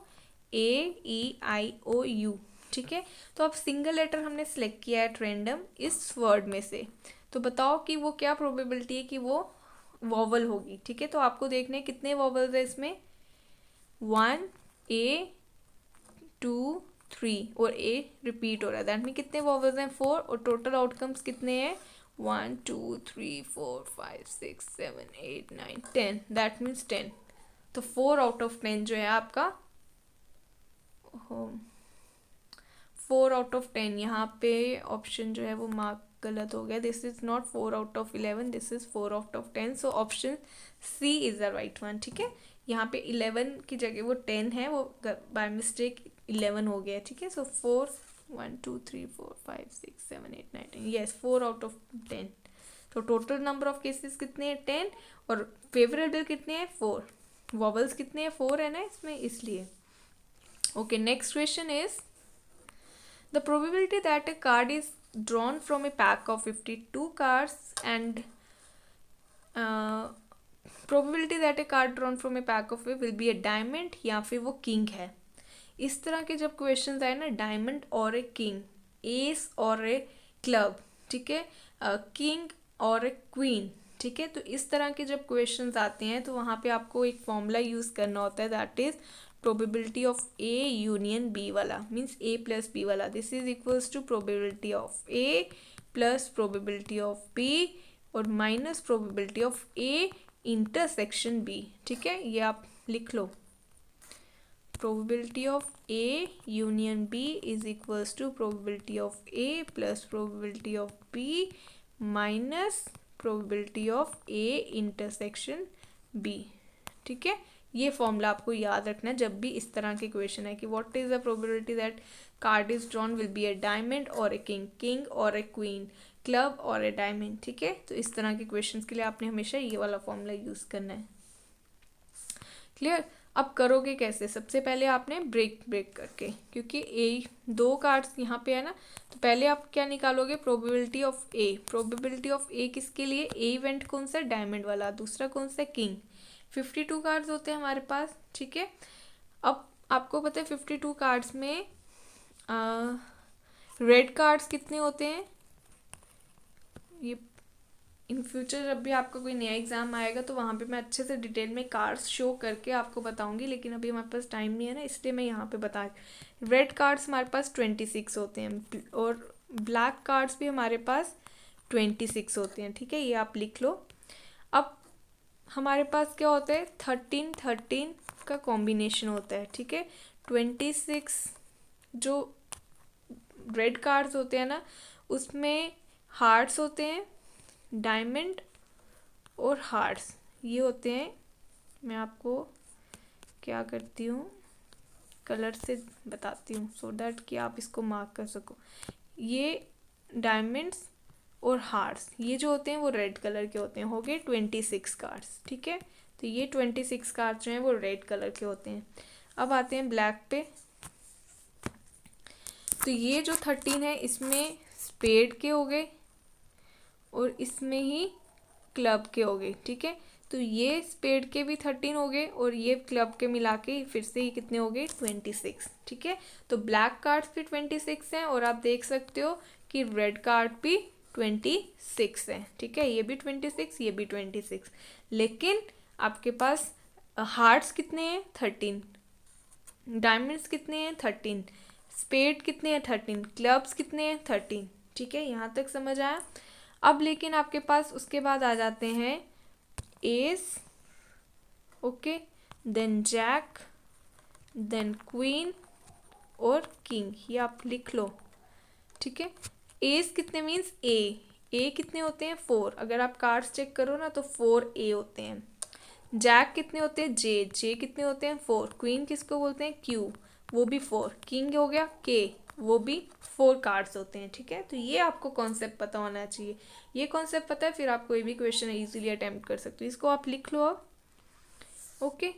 AEIOU, ठीक है। तो अब सिंगल लेटर हमने सेलेक्ट किया है एट रैंडम इस वर्ड में से, तो बताओ कि वो क्या प्रोबेबिलिटी है कि वो वॉवल होगी, ठीक है। तो आपको देखने कितने वॉवल्स है इसमें, 1 A 2 3 और A रिपीट हो रहा है, दैट मीन कितने वॉवल्स हैं 4, और टोटल आउटकम्स कितने हैं 1 2 3 4 5 6 7 8 9 10, दैट मीन्स 10। तो 4 आउट ऑफ 10 जो है आपका 4 आउट ऑफ 10, यहाँ पे ऑप्शन जो है वो मार्क गलत हो गया, this is not 4 out of 11, this is 4 out of 10, so option C is the right one, ठीक है। यहाँ पे 11 की जगह वो 10 है, वो बाय मिस्टेक 11 हो गया, ठीक है। सो 4 1 2 3 4 5 6 7 8 9 10, यस 4 आउट ऑफ 10। तो टोटल नंबर ऑफ केसेस कितने हैं 10, और फेवरेबल कितने हैं 4, वॉवल्स कितने हैं 4 है ना इसमें, इसलिए। Okay, next question is the probability that a card is drawn from a pack of 52 cards and probability that a card drawn from a pack of it will be a diamond या फिर वो किंग है। इस तरह के जब क्वेश्चंस आए ना, डायमंड और ए किंग, एस और ए क्लब, ठीक है, किंग और ए क्वीन, ठीक है। तो इस तरह के जब क्वेश्चंस आते हैं तो वहाँ पे आपको एक फॉर्मूला यूज़ करना होता है, that is probability of A union B वाला, मीन्स ए प्लस बी वाला, this is equals to probability of A plus probability of B और minus probability of A intersection B, ठीक है। ये आप लिख लो, probability of A union B is equals to probability of A plus probability of B minus probability of A intersection B, ठीक है। ये फॉर्मूला आपको याद रखना है जब भी इस तरह के क्वेश्चन है कि what is the probability that card is drawn will be A diamond और ए किंग, किंग और ए क्वीन, क्लब और ए डायमंड, ठीक है। तो इस तरह के क्वेश्चन के लिए आपने हमेशा ये वाला फॉर्मूला यूज़ करना है। क्लियर? अब करोगे कैसे, सबसे पहले आपने ब्रेक करके, क्योंकि ए 2 कार्ड्स यहाँ पे है ना, तो पहले आप क्या निकालोगे, probability of A. Probability of A किसके लिए, ए इवेंट कौन सा, डायमंड वाला, दूसरा कौन सा, किंग। 52 कार्ड्स होते हैं हमारे पास, ठीक है। अब आपको पता है 52 कार्ड्स में रेड कार्ड्स कितने होते हैं, ये इन फ्यूचर जब भी आपका कोई नया एग्ज़ाम आएगा तो वहाँ पे मैं अच्छे से डिटेल में कार्ड्स शो करके आपको बताऊंगी, लेकिन अभी हमारे पास टाइम नहीं है ना, इसलिए मैं यहाँ पे बता रही। रेड कार्ड्स हमारे पास 26 होते हैं और ब्लैक कार्ड्स भी हमारे पास 26 होते हैं, ठीक है। ये आप लिख लो। अब हमारे पास क्या होता है, 13 का कॉम्बिनेशन होता है, ठीक है। 26 जो रेड कार्ड्स होते हैं ना, उसमें हार्ट्स होते हैं, डायमंड और हार्ट्स ये होते हैं। मैं आपको क्या करती हूँ, कलर से बताती हूँ सो दैट कि आप इसको मार्क कर सको। ये डायमंड्स और हार्ट्स ये जो होते हैं वो रेड कलर के होते हैं, हो गए 26 कार्ड्स, ठीक है। तो ये 26 कार्ड्स जो हैं वो रेड कलर के होते हैं। अब आते हैं ब्लैक पे। तो ये जो 13 है इसमें स्पेड के हो गए और इसमें ही क्लब के हो गए, ठीक है। तो ये स्पेड के भी 13 हो गए और ये क्लब के मिला के फिर से ये कितने हो गए 26, ठीक है। तो ब्लैक कार्ड्स भी 26 हैं और आप देख सकते हो कि रेड कार्ड भी 26 है, ठीक है। ये भी 26, ये भी 26, लेकिन आपके पास हार्ट्स कितने हैं 13, डायमंड्स कितने हैं 13, स्पेड कितने हैं 13, क्लब्स कितने हैं 13, ठीक है। यहाँ तक समझ आया। अब लेकिन आपके पास उसके बाद आ जाते हैं ace, okay, then jack, then queen और किंग, ये आप लिख लो, ठीक है। एस कितने मीन्स ए कितने होते हैं 4, अगर आप कार्ड्स चेक करो ना तो 4 ए होते हैं। जैक कितने होते हैं जे कितने होते हैं 4, क्वीन किसको बोलते हैं क्यू, वो भी 4, किंग हो गया के, वो भी 4 कार्ड्स होते हैं, ठीक है। तो ये आपको कॉन्सेप्ट पता होना चाहिए। ये कॉन्सेप्ट पता है फिर आप कोई भी क्वेश्चन इजीली अटेम्प्ट कर सकते हो। इसको आप लिख लो अब, ओके।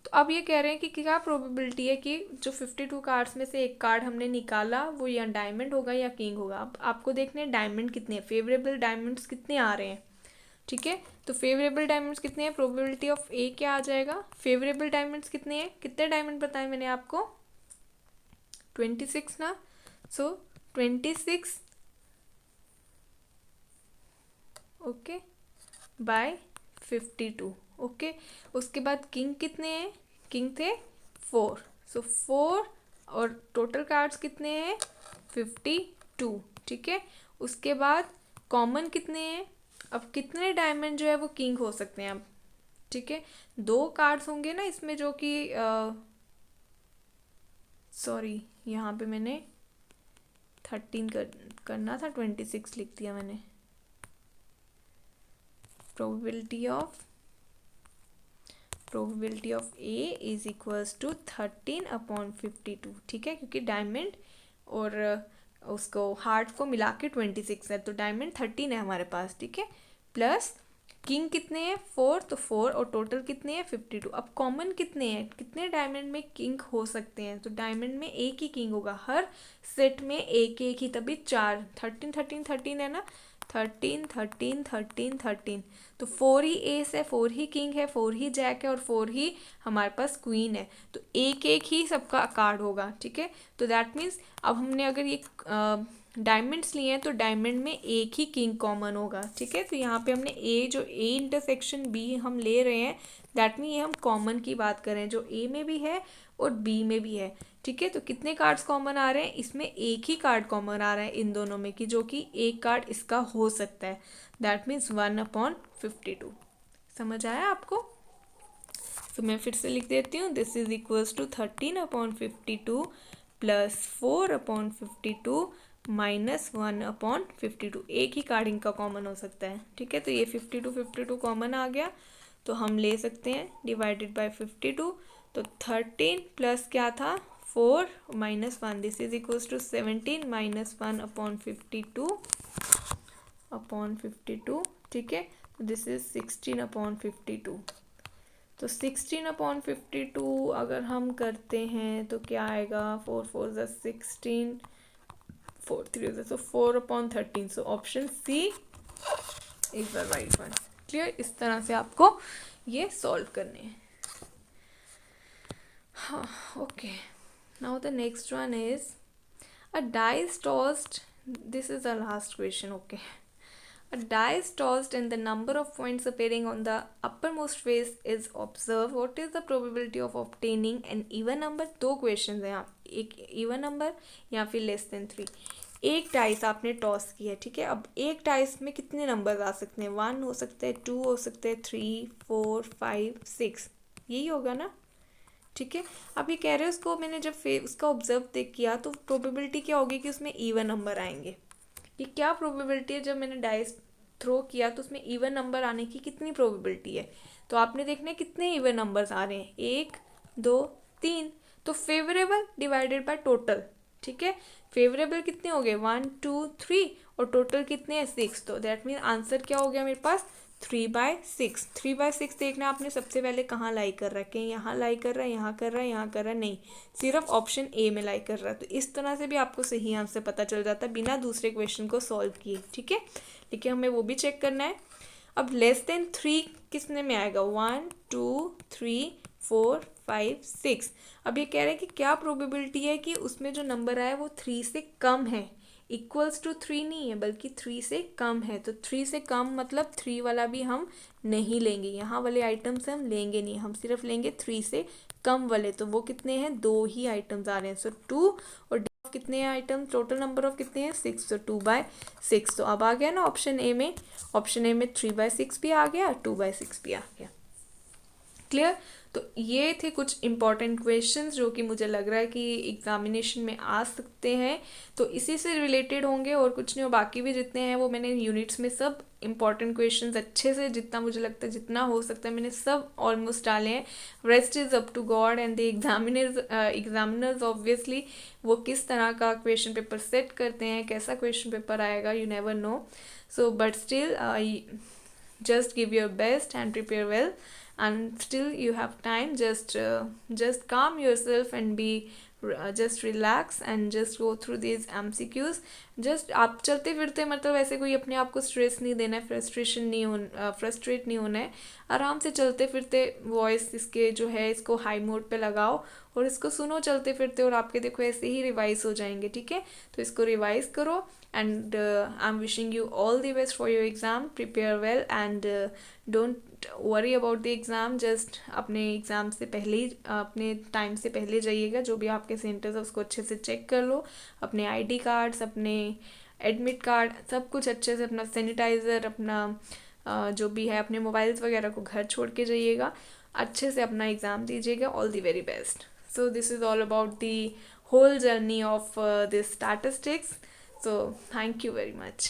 तो अब ये कह रहे हैं कि क्या प्रोबेबिलिटी है कि जो 52 कार्ड्स में से एक कार्ड हमने निकाला वो या डायमंड होगा या किंग होगा। अब आपको देखने हैं डायमंड कितने हैं, फेवरेबल डायमंड्स कितने आ रहे हैं, ठीक है। तो फेवरेबल डायमंड्स कितने हैं, प्रोबेबिलिटी ऑफ ए क्या आ जाएगा, फेवरेबल डायमंड्स कितने हैं, कितने डायमंड बताए मैंने आपको 26 ना, सो 26 ओके बाय 52, ओके। उसके बाद किंग कितने हैं, किंग थे 4, सो 4 और टोटल कार्ड्स कितने हैं 52, ठीक है। उसके बाद कॉमन कितने हैं, अब कितने डायमंड जो है वो किंग हो सकते हैं अब, ठीक है। 2 कार्ड्स होंगे ना इसमें जो कि सॉरी यहाँ पे मैंने 13 करना था, 26 लिख दिया मैंने। Probability of A is equals to 13/52, ठीक है, क्योंकि डायमंड और उसको हार्ट को मिला के 26 है, तो डायमंड 13 है हमारे पास, ठीक है। प्लस किंग कितने हैं 4, तो 4 और टोटल कितने हैं 52। अब कॉमन कितने हैं, कितने डायमंड में किंग हो सकते हैं, तो डायमंड में एक ही किंग होगा, हर सेट में एक ही, तभी 4, 13 13 13 है ना, 13 13 13 13, तो 4 ही एस है, 4 ही किंग है, 4 ही जैक है और 4 ही हमारे पास क्वीन है, तो एक एक ही सबका कार्ड होगा, ठीक है। तो दैट मीन्स अब हमने अगर ये डायमंड्स लिए हैं तो डायमंड में एक ही किंग कॉमन होगा, ठीक है। तो यहाँ पे हमने ए इंटरसेक्शन बी हम ले रहे हैं, दैट मीन ये हम कॉमन की बात कर रहे हैं, जो ए में भी है और बी में भी है, ठीक है। तो कितने कार्ड्स कॉमन आ रहे हैं, इसमें एक ही कार्ड कॉमन आ रहा है इन दोनों में, कि जो कि एक कार्ड इसका हो सकता है, दैट मीन्स 1/52। समझ आया आपको। तो मैं फिर से लिख देती हूँ, this is equals to 13/52 plus 4/52 minus 1/52, एक ही कार्ड इनका कॉमन हो सकता है, ठीक है। तो ये 52 कॉमन आ गया, तो हम ले सकते हैं डिवाइडेड बाय 52, तो 13 प्लस क्या था 4 minus 1, this is equals to 17 minus 1/52, ठीक है। तो दिस इज 16/52। तो 16/52 अगर हम करते हैं तो क्या आएगा, 4 4 ज़ा 16, 4 3 ज़ा, तो 4/13, so option C is the right one. Clear, इस तरह से आपको ये सॉल्व करने हैं। हाँ, okay. Now the next one is a dice tossed, this is the last question, okay. A die is tossed and the number of points appearing on the uppermost face is observed. What is the probability of obtaining an even number? 2 question हैं यहाँ, एक इवन नंबर या फिर लेस देन 3। एक डाइस आपने टॉस की है, ठीक है। अब एक डाइस में कितने नंबर आ सकते हैं, 1 हो सकते हैं, 2 हो सकते हैं, 3 4 5 6, यही होगा ना, ठीक है। अब ये कह रहे हैं उसको मैंने जब उसका ऑब्जर्व देख किया तो प्रोबेबिलिटी क्या होगी कि उसमें इवन नंबर आएंगे। ये क्या प्रोबेबिलिटी है, जब मैंने डाइस थ्रो किया तो उसमें इवन नंबर आने की कितनी प्रोबेबिलिटी है, तो आपने देखना है कितने इवन नंबर्स आ रहे हैं, 1 2 3, तो फेवरेबल डिवाइडेड बाय टोटल, ठीक है। फेवरेबल कितने हो गए 1 2 3 और टोटल कितने हैं 6, तो दैट मीन आंसर क्या हो गया मेरे पास 3/6। 3/6 देखना आपने सबसे पहले कहाँ लाई कर रहा है, कहीं यहाँ लाई कर रहा है, यहाँ कर रहा है, यहाँ कर रहा है, नहीं, सिर्फ ऑप्शन ए में लाई कर रहा है। तो इस तरह से भी आपको सही आंसर पता चल जाता है बिना दूसरे क्वेश्चन को सॉल्व किए, ठीक है। लेकिन हमें वो भी चेक करना है। अब लेस देन 3 किसने में आएगा, 1 2 3 4 5 6। अब ये कह रहे हैं कि क्या प्रोबेबिलिटी है कि उसमें जो नंबर आया वो 3 से कम है, इक्वल्स टू 3 नहीं है बल्कि 3 से कम है। तो 3 से कम मतलब 3 वाला भी हम नहीं लेंगे, यहाँ वाले आइटम्स हम लेंगे नहीं, हम सिर्फ लेंगे 3 से कम वाले। तो वो कितने हैं, 2 ही आइटम्स आ रहे हैं। सो 2 और कितने हैं आइटम, टोटल नंबर ऑफ कितने हैं, 6। तो 2/6। तो अब आ गया ना ऑप्शन ए में, ऑप्शन ए में 3/6 भी आ गया, 2/6 भी आ गया। क्लियर। तो ये थे कुछ इंपॉर्टेंट क्वेश्चंस जो कि मुझे लग रहा है कि एग्जामिनेशन में आ सकते हैं। तो इसी से रिलेटेड होंगे और कुछ नहीं हो। बाकी भी जितने हैं वो मैंने यूनिट्स में सब इंपॉर्टेंट क्वेश्चंस अच्छे से, जितना मुझे लगता है जितना हो सकता है मैंने सब ऑलमोस्ट डाले हैं। Rest is up to God and the examiners obviously वो किस तरह का क्वेश्चन पेपर सेट करते हैं, कैसा क्वेश्चन पेपर आएगा, you never know. So but still just give your best and prepare well, and still you have time. Just calm yourself and be just relax and just go through these MCQs. just आप चलते फिरते मतलब ऐसे कोई अपने आप को स्ट्रेस नहीं देना है, फ्रस्ट्रेट नहीं होना है। आराम से चलते फिरते वॉइस इसके जो है इसको हाई मोड पे लगाओ और इसको सुनो चलते फिरते, और आपके देखो ऐसे ही रिवाइज हो जाएंगे, ठीक है। तो इसको रिवाइज करो and I'm wishing you all the best for your exam. Prepare well and don't worry about the exam. just अपने एग्ज़ाम से पहले ही अपने टाइम से पहले जाइएगा, जो भी आपके सेंटर्स है उसको अच्छे से चेक कर लो, अपने ID कार्ड्स, अपने एडमिट कार्ड, सब कुछ अच्छे से, अपना सैनिटाइज़र, अपना जो भी है अपने मोबाइल्स वगैरह को घर छोड़ के जाइएगा, अच्छे से अपना एग्ज़ाम दीजिएगा। All the very best. So this is all about the whole journey of this statistics. So thank you very much.